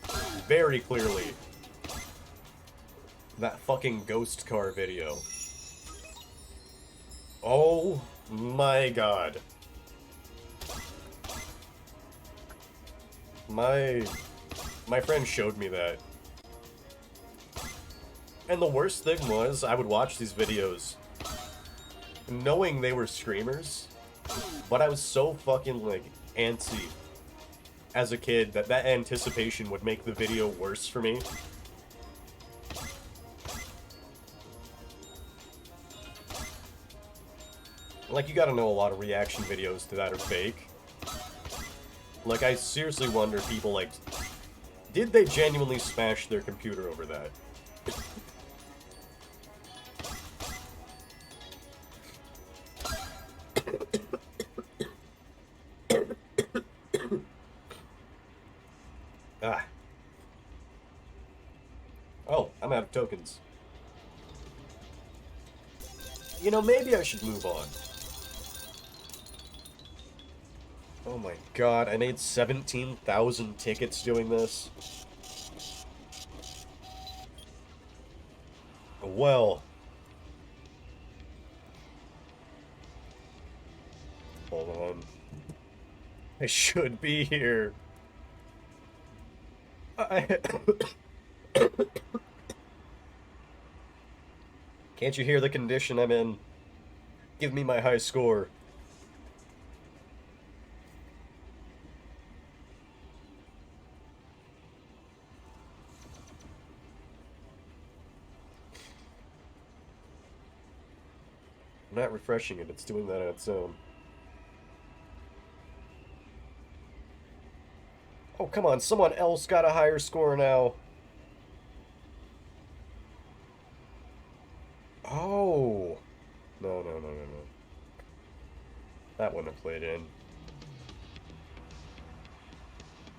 very clearly that fucking ghost car video. Oh my god. My friend showed me that. And the worst thing was, I would watch these videos knowing they were screamers, but I was so fucking, like, antsy as a kid that anticipation would make the video worse for me. Like, you gotta know a lot of reaction videos to that are fake. Like, I seriously wonder, people, like, did they genuinely smash their computer over that? Ah. Oh, I'm out of tokens. You know, maybe I should move on. Oh my god, I made 17,000 tickets doing this. Well. Hold on. I should be here. Can't you hear the condition I'm in? Give me my high score. I'm not refreshing it, it's doing that on its own. Oh, come on, someone else got a higher score now. Oh. No. That wouldn't have played in.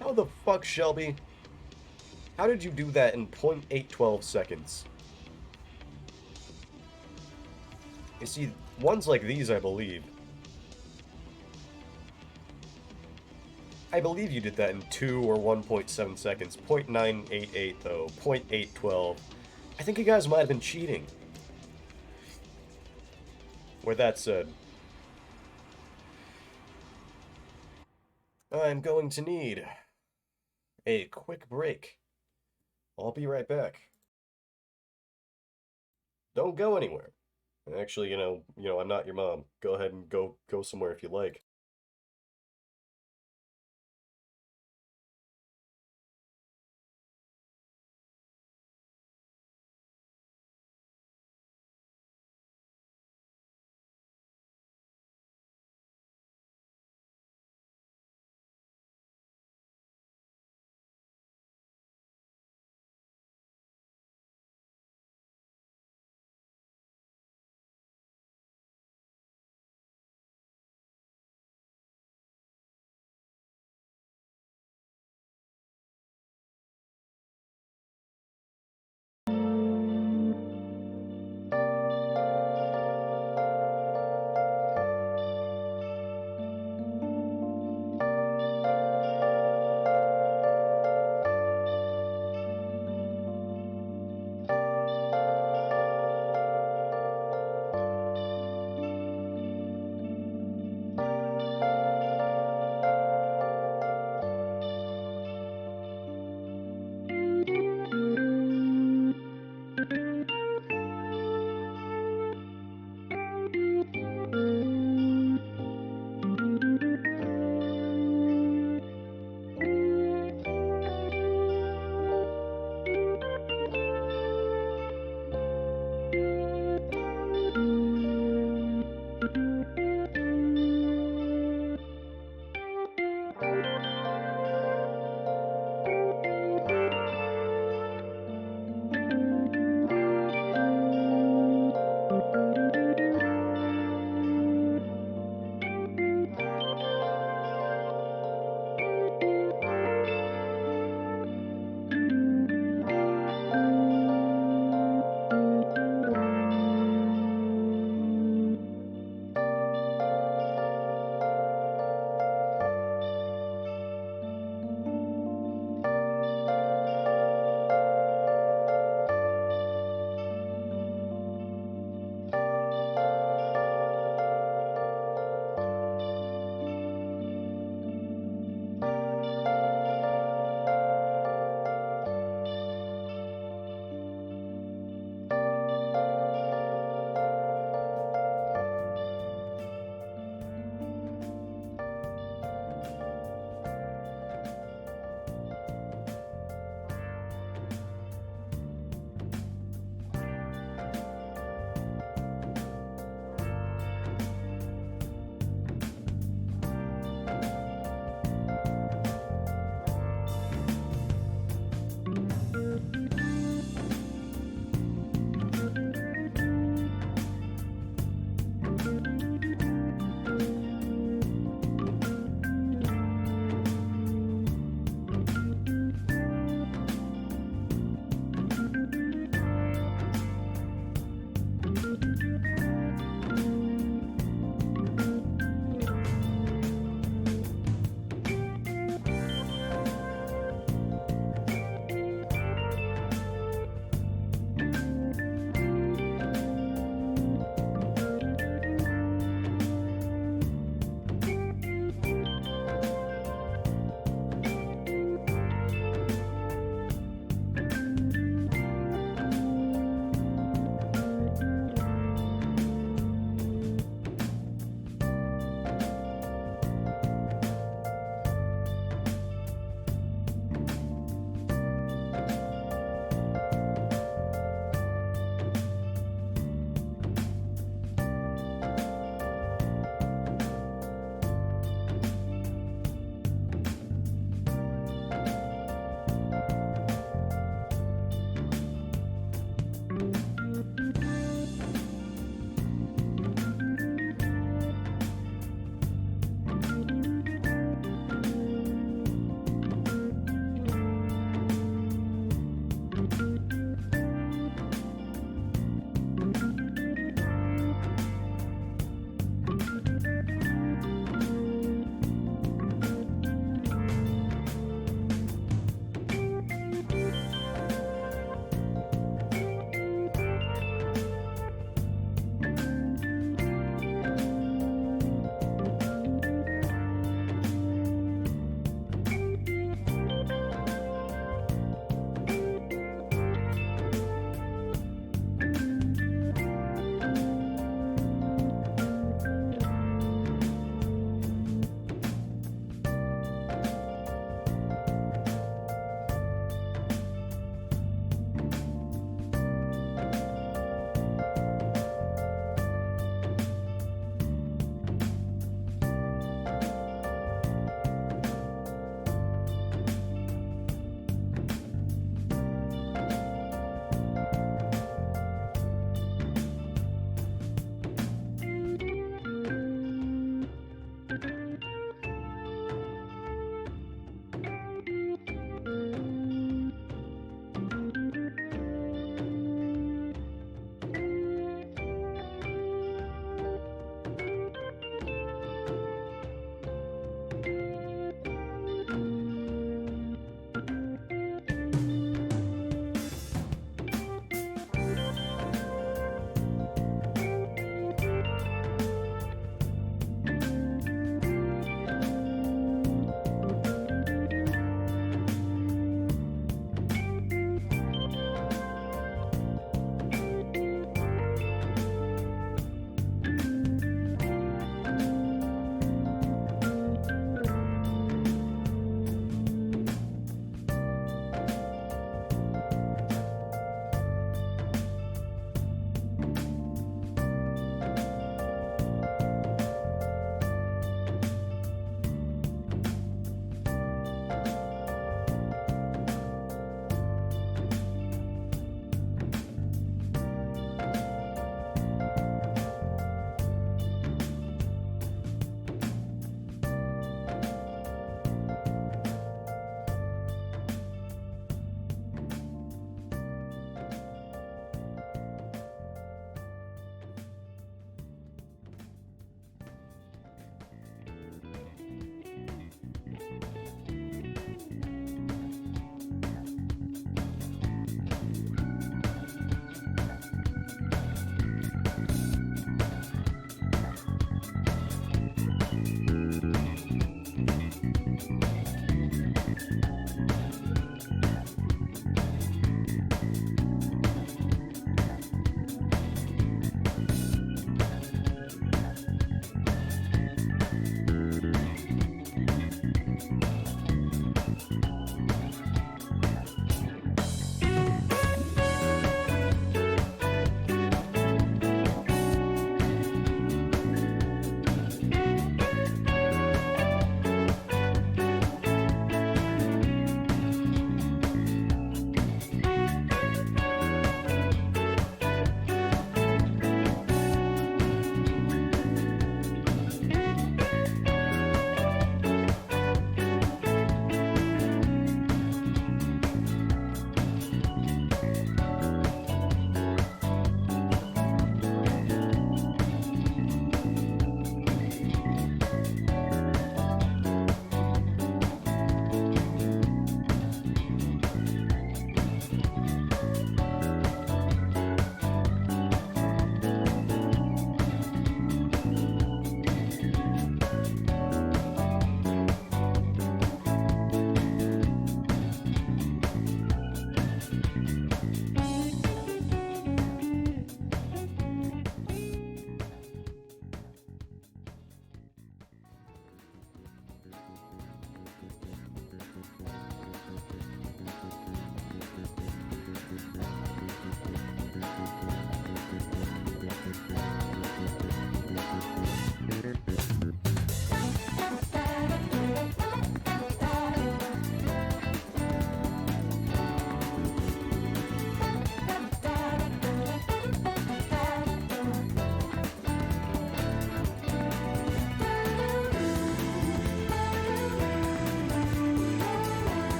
How the fuck, Shelby? How did you do that in 0.812 seconds? You see, ones like these, I believe. I believe you did that in 2 or 1.7 seconds. 0.988 though. 0.812. I think you guys might have been cheating. With that said, I'm going to need a quick break. I'll be right back. Don't go anywhere. Actually, I'm not your mom. Go ahead and go somewhere if you like.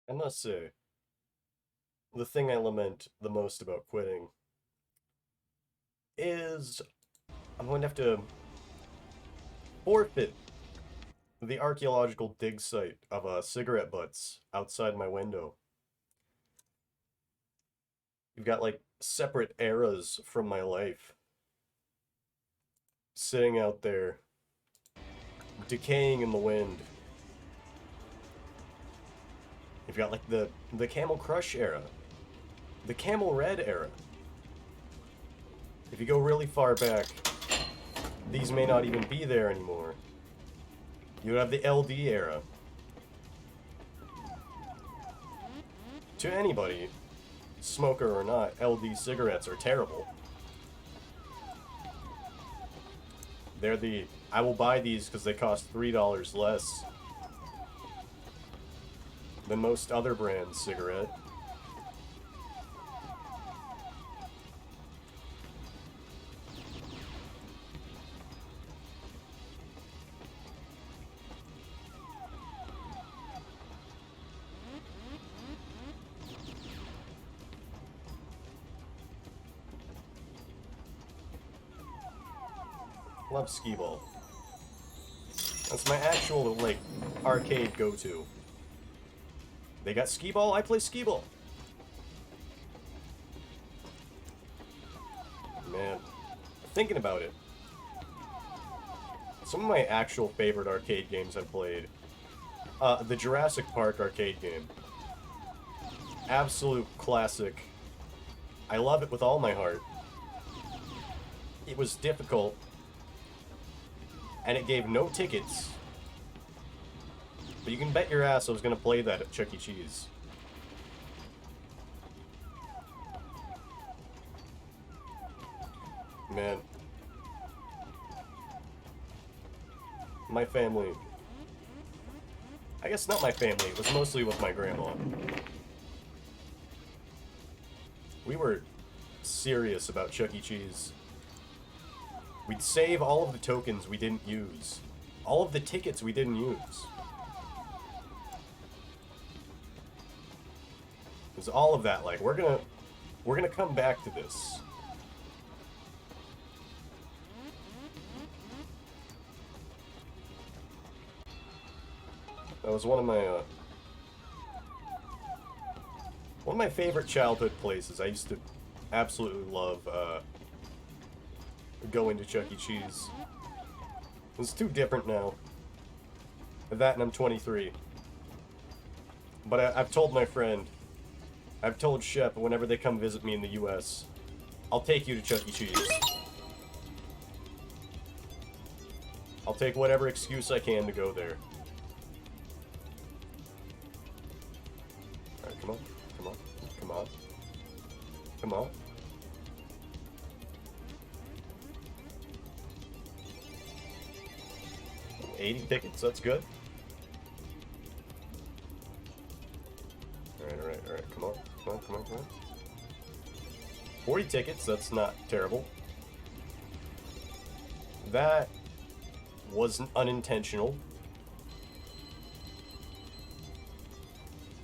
I must say, the thing I lament the most about quitting is I'm going to have to forfeit the archaeological dig site of cigarette butts outside my window. You've got like separate eras from my life sitting out there, decaying in the wind. You've got like the Camel Crush era, the Camel Red era. If you go really far back, these may not even be there anymore. You have the LD era. To anybody, smoker or not, LD cigarettes are terrible. They're the, I will buy these because they cost $3 less than most other brands' cigarette. Love Skee-Ball. That's my actual, like, arcade go-to. They got Skee-Ball, I play Skee-Ball. Man, thinking about it. Some of my actual favorite arcade games I've played. The Jurassic Park arcade game. Absolute classic. I love it with all my heart. It was difficult. And it gave no tickets. But you can bet your ass I was gonna play that at Chuck E. Cheese. Man. My family. I guess not my family, it was mostly with my grandma. We were serious about Chuck E. Cheese. We'd save all of the tokens we didn't use. All of the tickets we didn't use. There's all of that, like, we're gonna come back to this. That was one of my favorite childhood places. I used to absolutely love, going to Chuck E. Cheese. It's too different now. That and I'm 23. But I've told my friend, I've told Shep, whenever they come visit me in the US, I'll take you to Chuck E. Cheese. I'll take whatever excuse I can to go there. Alright, come on. Come on. Come on. Come on. 80 tickets, that's good. Alright, come on, come on, come on, come on. 40 tickets, that's not terrible. That wasn't unintentional.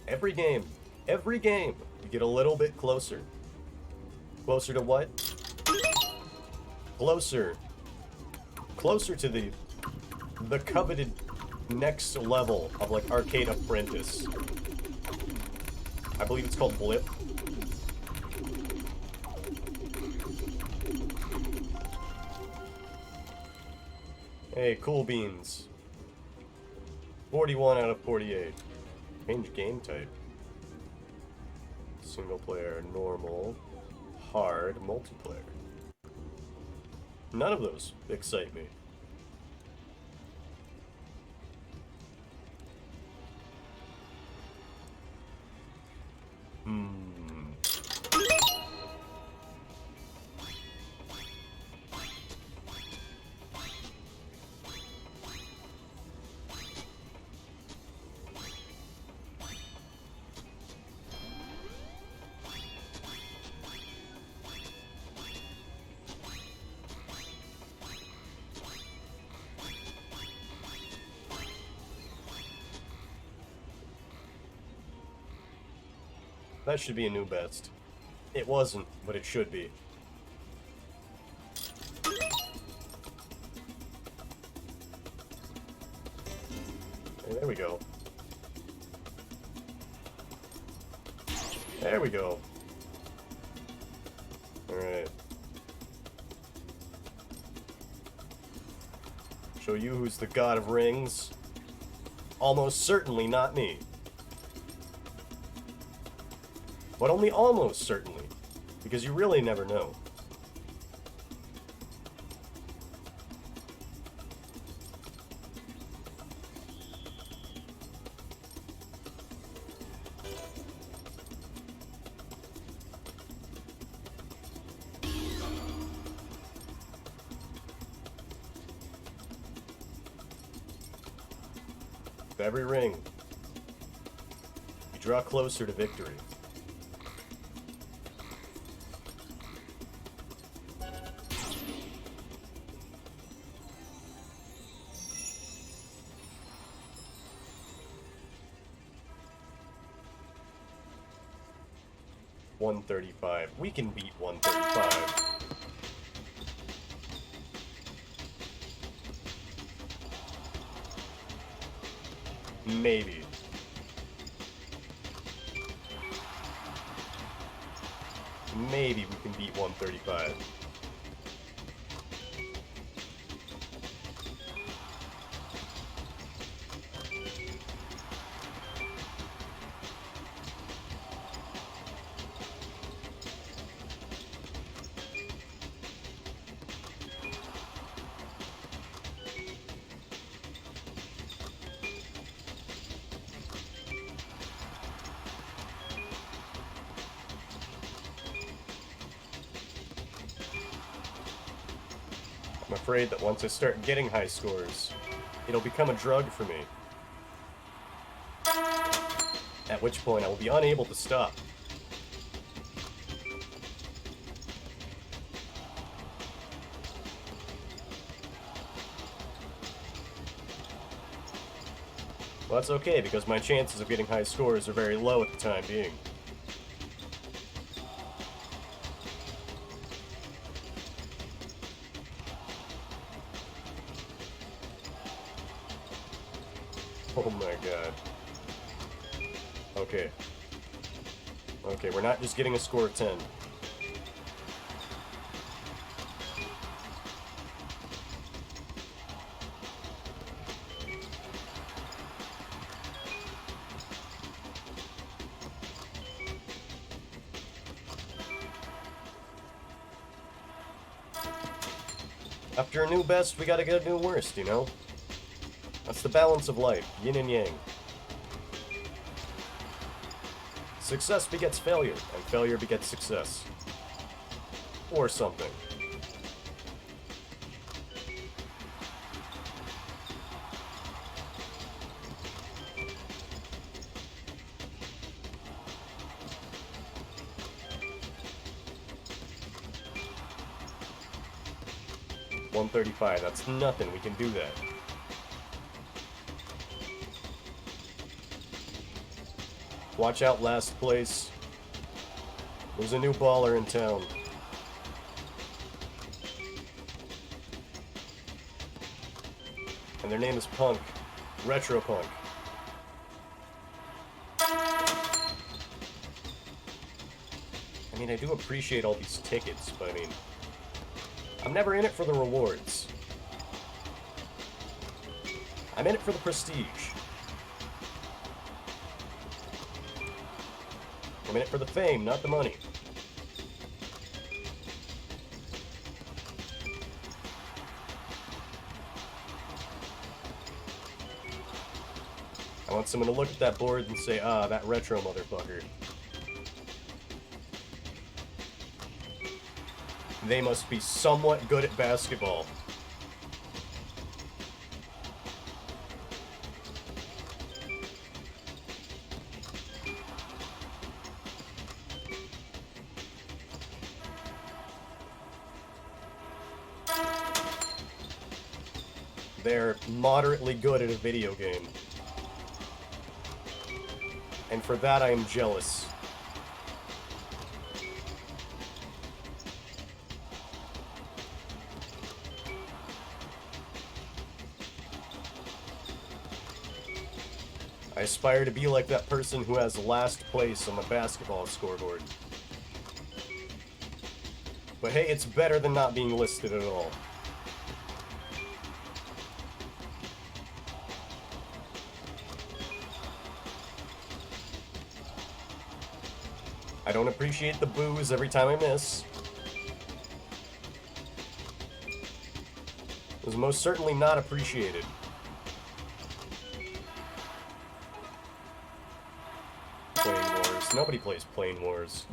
Every game, you get a little bit closer. Closer to what? Closer to the coveted next level of, like, Arcade Apprentice. I believe it's called Blip. Hey, Cool Beans. 41 out of 48. Change game type. Single player, normal, hard, multiplayer. None of those excite me. That should be a new best. It wasn't, but it should be. Hey, there we go. There we go. Alright. Show you who's the god of rings. Almost certainly not me. But only almost certainly. Because you really never know. With every ring, you draw closer to victory. $135. We can beat 135. Maybe. Maybe we can beat 135. I'm afraid that once I start getting high scores, it'll become a drug for me. At which point I will be unable to stop. Well, that's okay, because my chances of getting high scores are very low at the time being. Oh my god. Okay. Okay, we're not just getting a score of 10. After a new best, we gotta get a new worst, you know? That's the balance of life, yin and yang. Success begets failure, and failure begets success. Or something. $135, that's nothing, we can do that. Watch out, last place. There's a new baller in town. And their name is Punk. Retro Punk. I mean, I do appreciate all these tickets, but I mean, I'm never in it for the rewards. I'm in it for the prestige. I'm in it for the fame, not the money. I want someone to look at that board and say, ah, that retro motherfucker. They must be somewhat good at basketball. They're moderately good at a video game. And for that I am jealous. I aspire to be like that person who has last place on the basketball scoreboard. But hey, it's better than not being listed at all. I don't appreciate the boos every time I miss. It was most certainly not appreciated. Plane Wars. Nobody plays Plane Wars.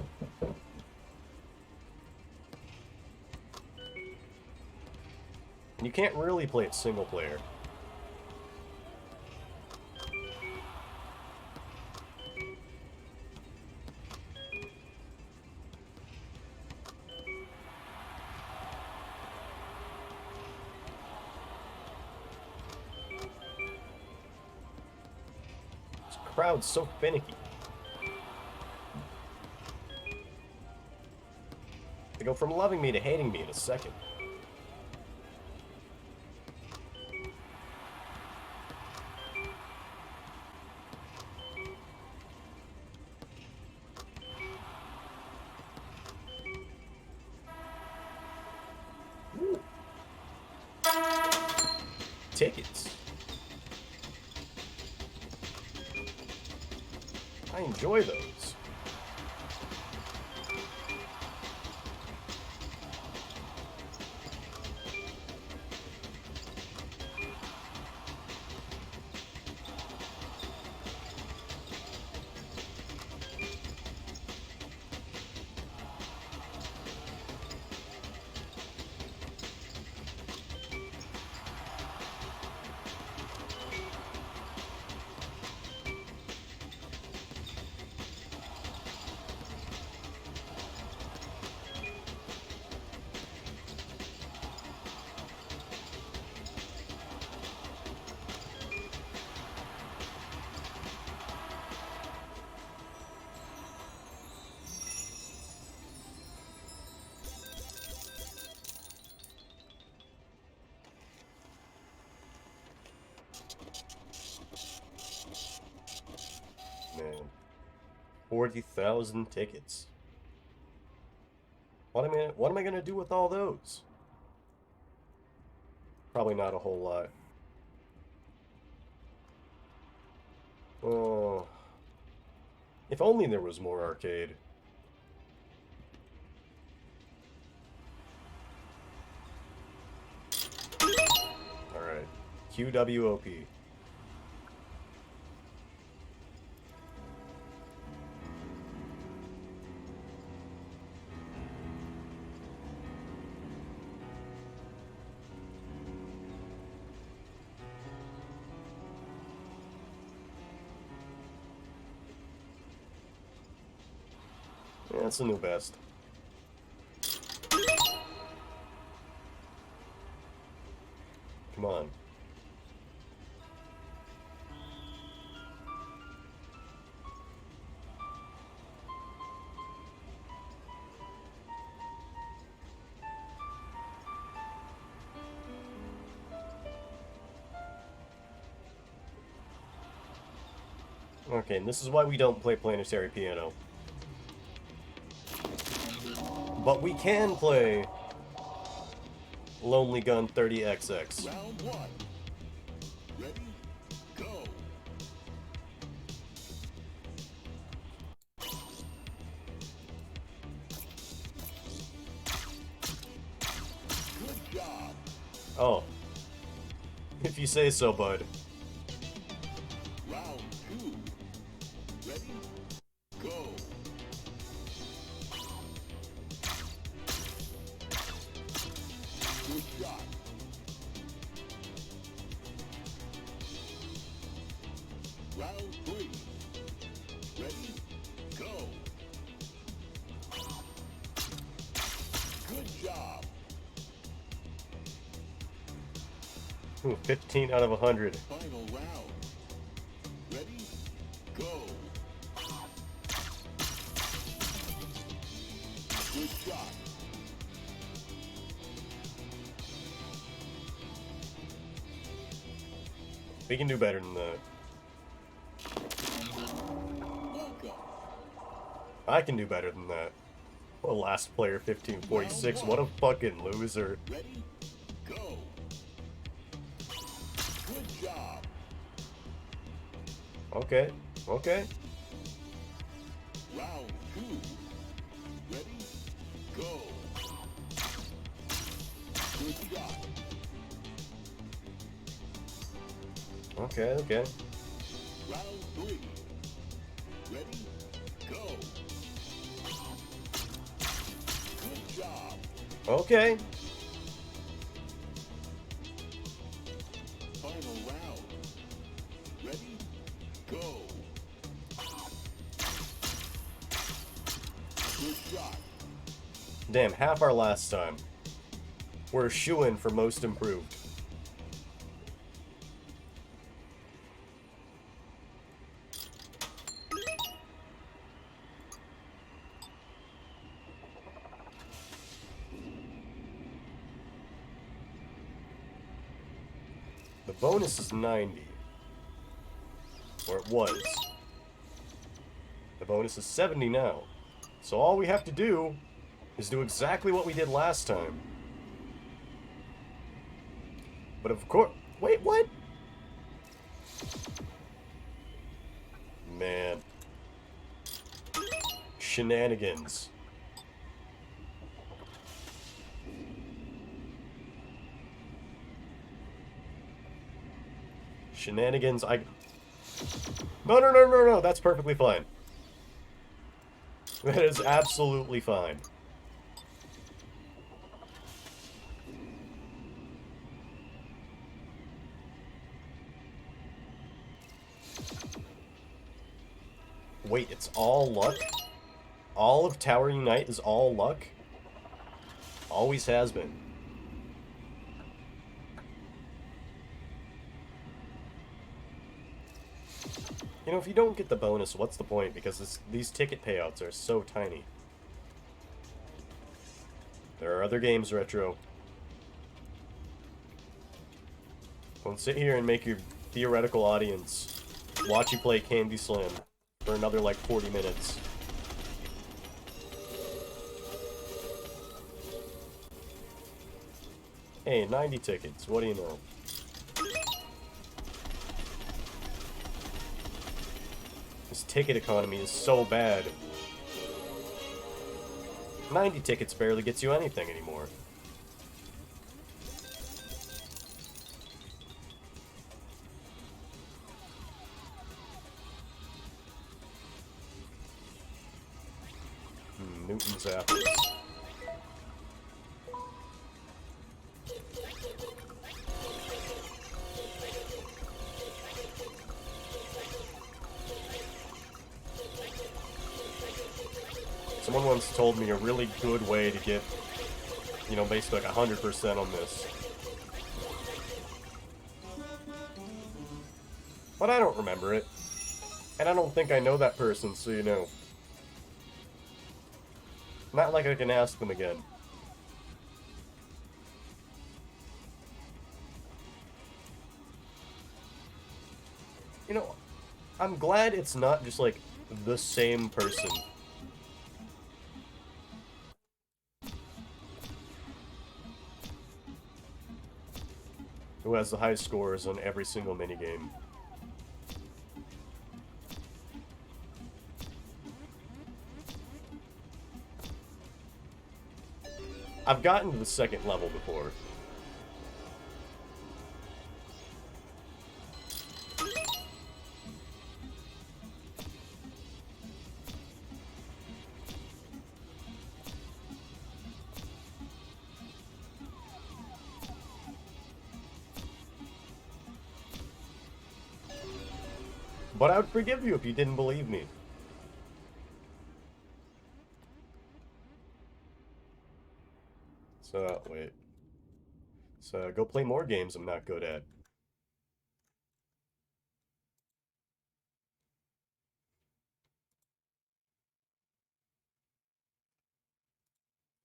And you can't really play it single player. This crowd's so finicky. They go from loving me to hating me in a second. Tickets. I enjoy those. Man. 40,000 tickets. What am I gonna do with all those? Probably not a whole lot. Oh. If only there was more arcade. Alright. QWOP. Yeah, that's the new best. Come on. Okay, and this is why we don't play Planetary Piano. But we can play Lonely Gun 30XX. Round one. Ready? Go. Good job. Oh. If you say so, bud. Round two. Ready? Go. Good shot. Round three. Ready? Go. Good job. Ooh, 15 out of 100. Final round. Ready? Go. Good shot. We can do better than that. I can do better than that. Well, last player 1546, what a fucking loser. Ready? Go. Good job. Okay, okay. Round 2. Ready? Go. Good shot. Okay, okay. Round 3. Ready? Go. Good job. Okay. Final round. Ready? Go. Good shot. Damn, half our last time. We're a shoo-in for most improved. The bonus is 90. Or it was. The bonus is 70 now. So all we have to do is do exactly what we did last time. But of course... Wait, what? Man. Shenanigans. Shenanigans, No, that's perfectly fine. That is absolutely fine. Wait, it's all luck? All of Tower Unite is all luck? Always has been. You know, if you don't get the bonus, what's the point? Because these ticket payouts are so tiny. There are other games, Retro. Don't sit here and make your theoretical audience watch you play Candy Slam for another, like, 40 minutes. Hey, 90 tickets, what do you know? This ticket economy is so bad. 90 tickets barely gets you anything anymore. Newton's apples. Someone once told me a really good way to get, you know, basically like 100% on this. But I don't remember it. And I don't think I know that person, so you know. Not like I can ask them again. You know, I'm glad it's not just like the same person. Who has the highest scores on every single minigame. I've gotten to the second level before. But I would forgive you if you didn't believe me. So, wait. So, go play more games I'm not good at.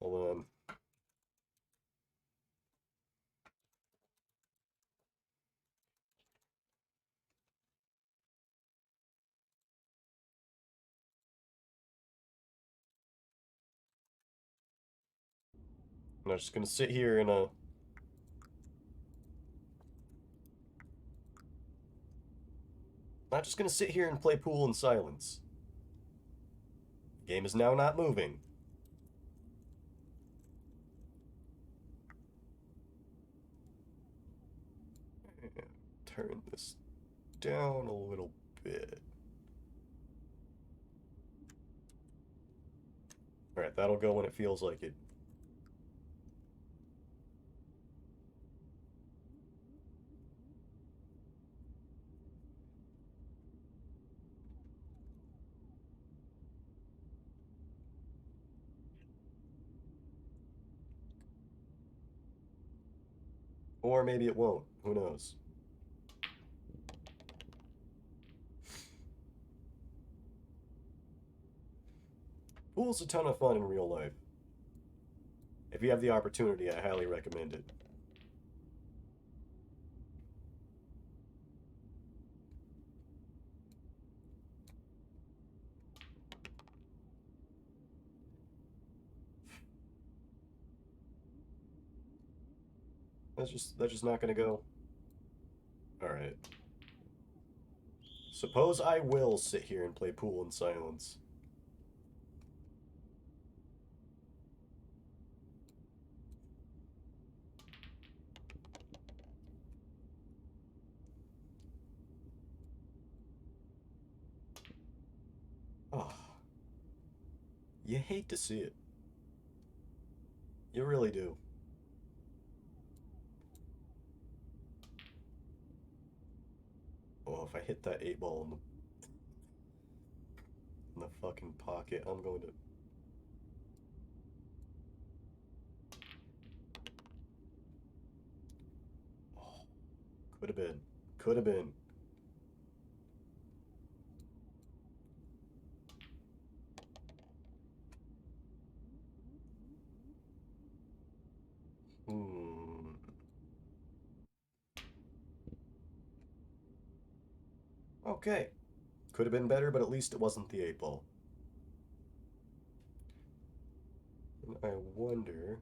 Hold on. I'm just gonna sit here and not just gonna sit here and play pool in silence. Game is now not moving. And turn this down a little bit. Alright, that'll go when it feels like it. Or maybe it won't. Who knows? Pool's a ton of fun in real life. If you have the opportunity, I highly recommend it. That's just not gonna go. Alright. Suppose I will sit here and play pool in silence. Oh. You hate to see it. You really do. Oh, if I hit that 8-ball in the fucking pocket, I'm going to... Oh, could have been. Could have been. Hmm. Okay. Could have been better, but at least it wasn't the 8-ball. And I wonder...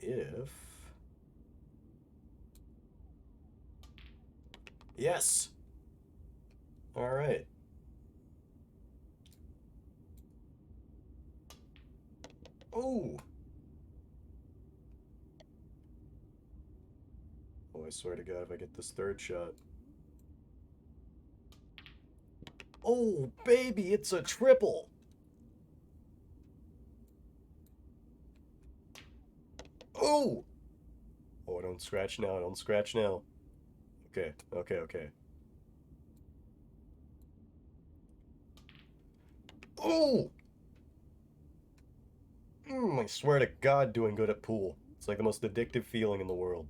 if... Yes! Alright. Oh! Oh, I swear to God, if I get this third shot. Oh, baby, it's a triple! Oh! Oh, don't scratch now, don't scratch now. Okay, okay, okay. Oh! I swear to God, doing good at pool. It's like the most addictive feeling in the world.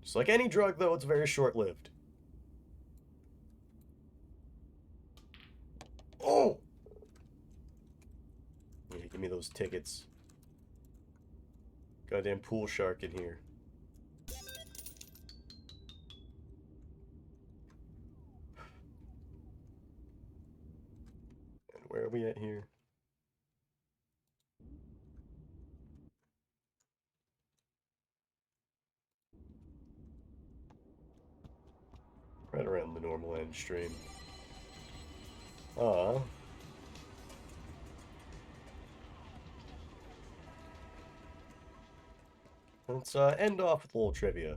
Just like any drug, though, it's very short-lived. Oh! Yeah, give me those tickets. Goddamn pool shark in here. And where are we at here? Right around the normal end stream. Ah. Let's end off with a little trivia.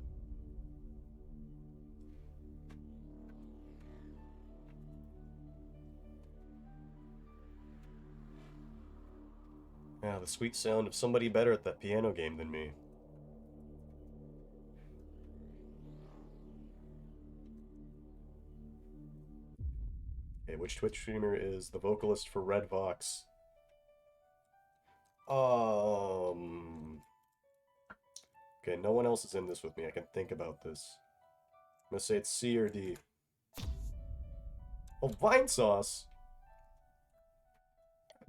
Yeah, the sweet sound of somebody better at that piano game than me. Okay, which Twitch streamer is the vocalist for Red Vox? Okay, no one else is in this with me. I can think about this. I'm gonna say it's C or D. Oh, Vinesauce!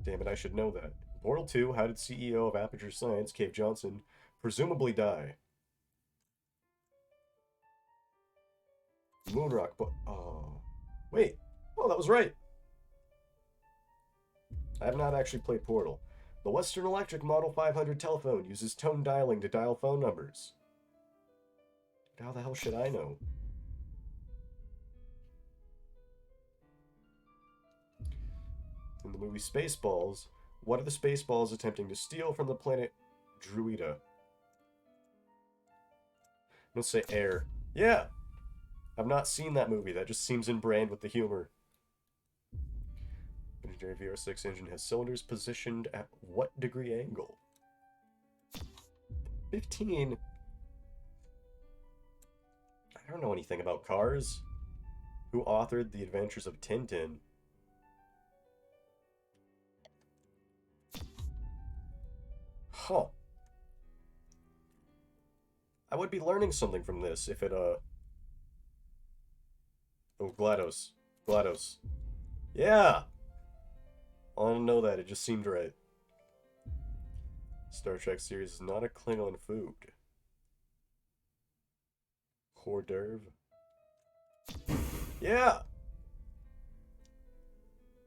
Damn it, I should know that. Portal 2, how did CEO of Aperture Science, Cave Johnson, presumably die? Moonrock, but oh, wait, oh, that was right. I have not actually played Portal. The Western Electric Model 500 telephone uses tone dialing to dial phone numbers. How the hell should I know? In the movie Spaceballs, what are the Spaceballs attempting to steal from the planet Druida? I'm gonna say air. Yeah! I've not seen that movie. That just seems in brand with the humor. Legendary VR6 engine has cylinders positioned at what degree angle? 15. I don't know anything about cars. Who authored The Adventures of Tintin? Huh. I would be learning something from this if it, Oh, GLaDOS. GLaDOS. Yeah! I don't know that, it just seemed right. Star Trek series is not a Klingon food. Hors d'oeuvre. Yeah!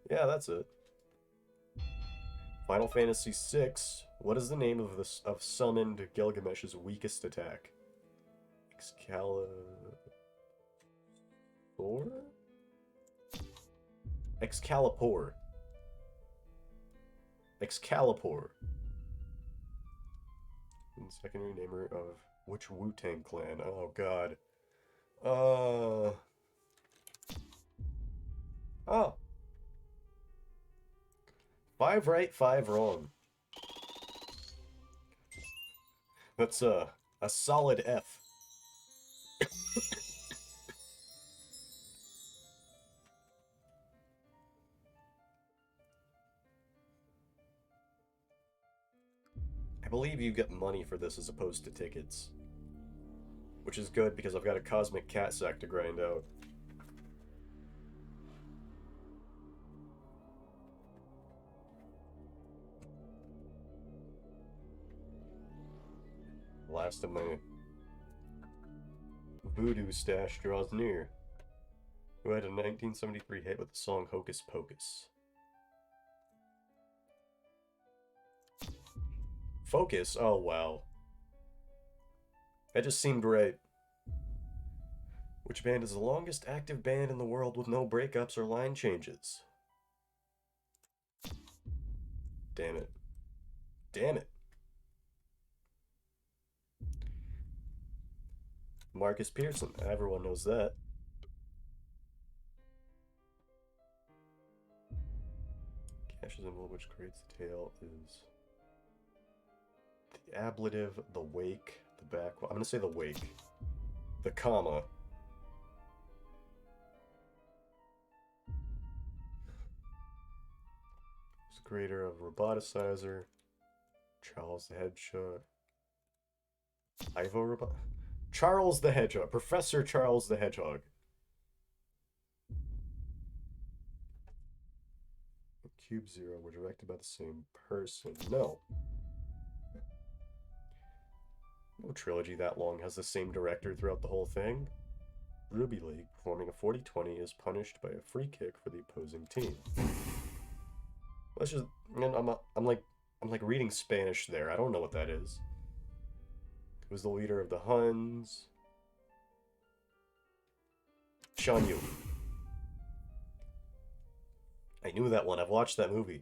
Yeah, that's it. Final Fantasy VI. What is the name of summoned Gilgamesh's weakest attack? Excalibur? Excalibur. Excalibur. And secondary namer of which Wu-Tang clan? Oh god. Oh. 5 right, 5 wrong. That's a solid F. I believe you get money for this as opposed to tickets. Which is good because I've got a Cosmic Cat sack to grind out. Last of my voodoo stash draws near. Who had a 1973 hit with the song Hocus Pocus? Focus? Oh, wow. That just seemed right. Which band is the longest active band in the world with no breakups or line changes? Damn it. Damn it. Marcus Pearson. Everyone knows that. Cash's symbol which creates the tail is the ablative, the wake, the back. I'm gonna say the wake. The comma. He's the creator of Roboticizer, Charles the Hedgehog. Ivo Robot. Charles the Hedgehog. Professor Charles the Hedgehog. Cube Zero were directed by the same person. No. No trilogy that long has the same director throughout the whole thing. Ruby League, performing a 40-20, is punished by a free kick for the opposing team. Let's just... I'm like reading Spanish there. I don't know what that is. Who's the leader of the Huns? Shan Yu. I knew that one. I've watched that movie.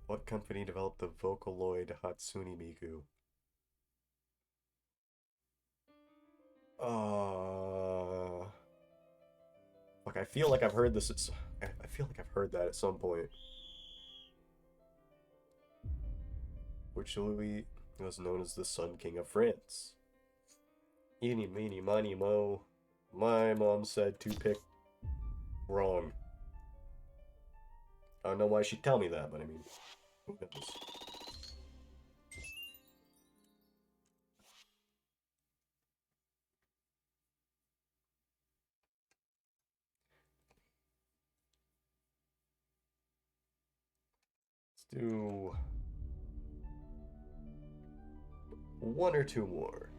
What company developed the Vocaloid Hatsune Miku? Fuck, I feel like I've heard this. I feel like I've heard that at some point. Which Louis was known as the Sun King of France. Eeny, meeny, miny, mo. My mom said to pick wrong. I don't know why she'd tell me that, but I mean, who knows? Let's do one or two more.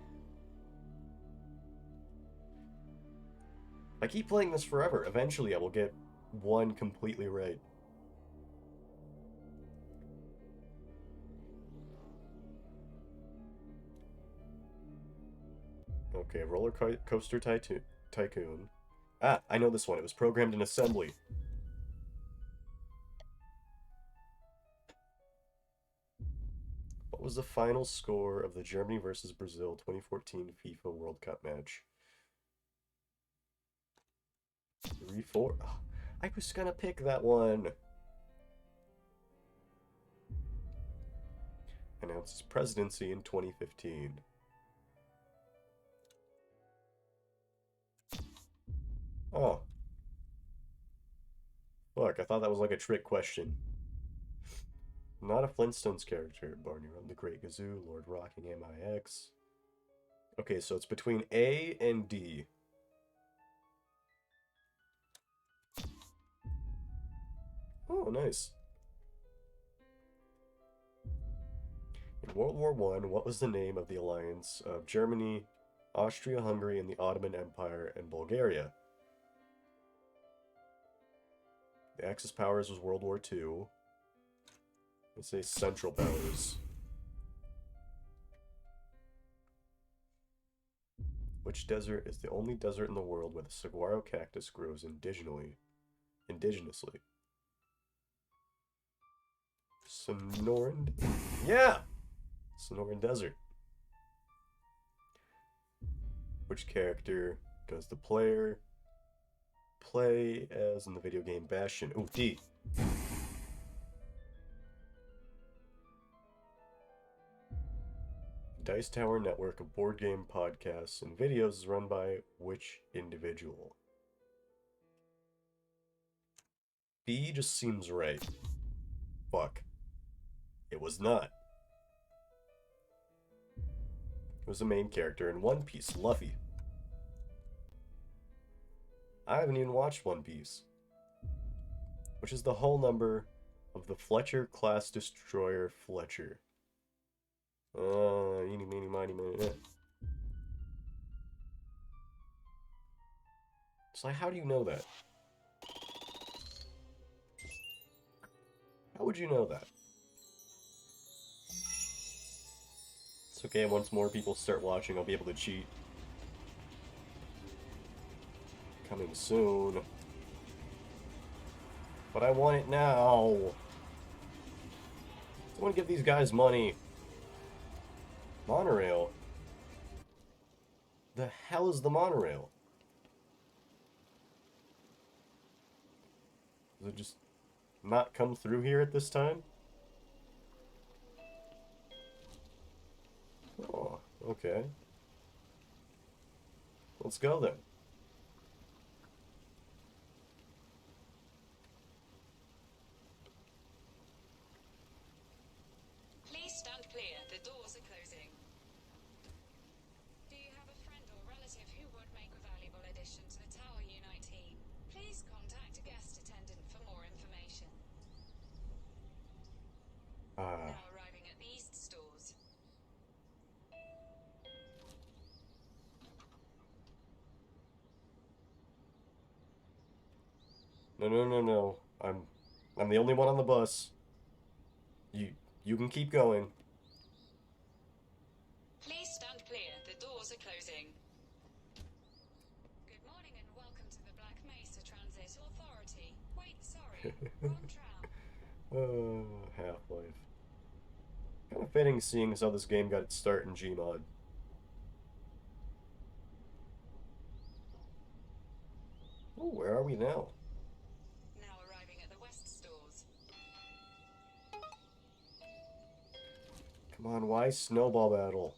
I keep playing this forever. Eventually I will get one completely right. Okay, Coaster Tycoon. Ah, I know this one. It was programmed in assembly. What was the final score of the Germany versus Brazil 2014 FIFA World Cup match? 3-4. Oh, I was gonna pick that one. Announced his presidency in 2015. Oh. Fuck, I thought that was like a trick question. Not a Flintstones character. Barney Run, the Great Gazoo, Lord Rockingham IX. Okay, so it's between A and D. Oh, nice. In World War I, what was the name of the alliance of Germany, Austria-Hungary, and the Ottoman Empire, and Bulgaria? The Axis powers was World War II. Let's say Central Powers. Which desert is the only desert in the world where the saguaro cactus grows indigenously? Sonoran? Yeah! Sonoran Desert. Which character does the player play as in the video game Bastion? Ooh, D. Dice Tower network of board game podcasts and videos is run by which individual? B just seems right. Fuck. It was not. It was the main character in One Piece, Luffy. I haven't even watched One Piece. Which is the whole number of the Fletcher class destroyer Fletcher. Eeny, meeny, miny, miny, It's like, how do you know that? How would you know that? It's okay, once more people start watching, I'll be able to cheat. Coming soon. But I want it now. I want to give these guys money. Monorail? The hell is the monorail? Does it just not come through here at this time? Oh, okay. Let's go then. Please stand clear. The doors are closing. Do you have a friend or relative who would make a valuable addition to the Tower Unite team? Please contact a guest attendant for more information. Now arriving at the East stores. No. I'm the only one on the bus. You can keep going. Please stand clear. The doors are closing. Good morning and welcome to the Black Mesa Transit Authority. Wait, sorry. Wrong tram. Half-Life. Kind of fitting seeing as how this game got its start in Gmod. Oh, where are we now? Now arriving at the West stores. Come on, why Snowball Battle?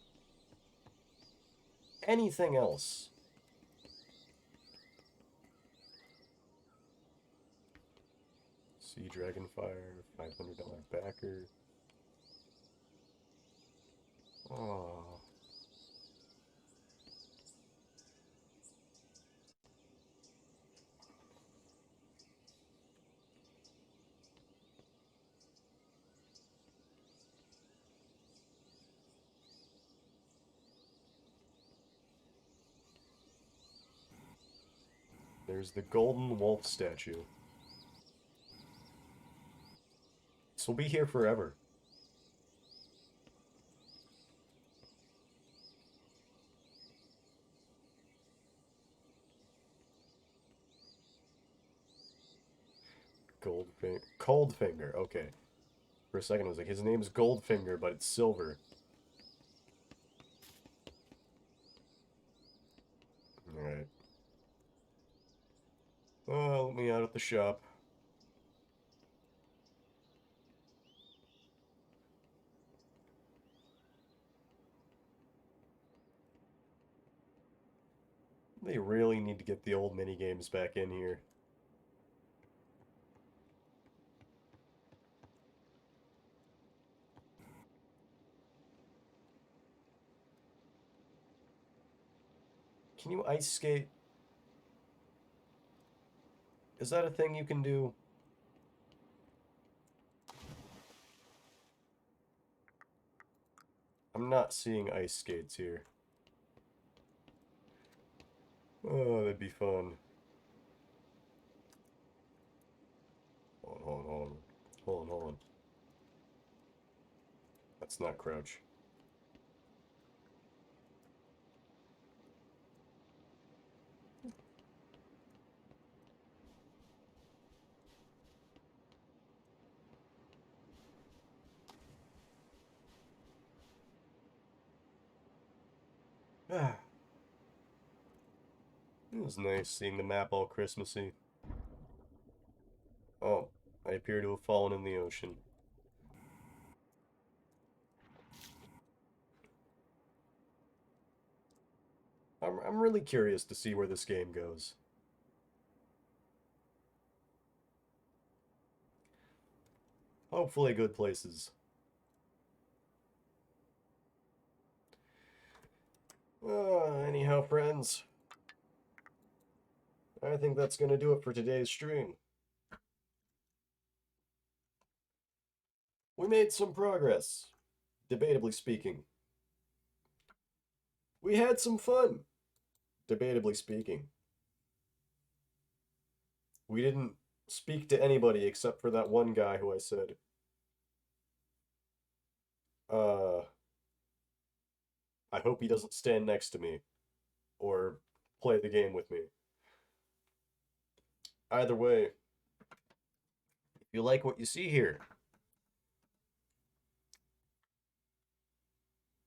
Anything else? Sea Dragonfire, $500 backer. Oh. There's the golden wolf statue. This will be here forever. Coldfinger, okay. For a second I was like, his name's Goldfinger, but it's silver. Alright. Oh, let me out at the shop. They really need to get the old minigames back in here. Can you ice skate? Is that a thing you can do? I'm not seeing ice skates here. Oh, that'd be fun. Hold on. Hold on. That's not crouch. Ah. It was nice seeing the map all Christmassy. Oh, I appear to have fallen in the ocean. I'm really curious to see where this game goes. Hopefully good places. Anyhow, friends, I think that's gonna do it for today's stream. We made some progress, debatably speaking. We had some fun, debatably speaking. We didn't speak to anybody except for that one guy who I said, I hope he doesn't stand next to me or play the game with me. Either way, if you like what you see here,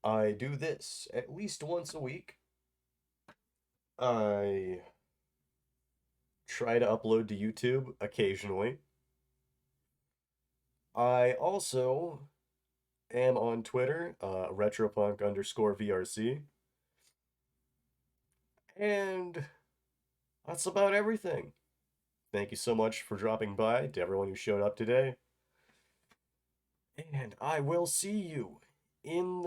I do this at least once a week. I try to upload to YouTube occasionally. I also am on Twitter, retropunk_VRC. And that's about everything. Thank you so much for dropping by, to everyone who showed up today. And I will see you in the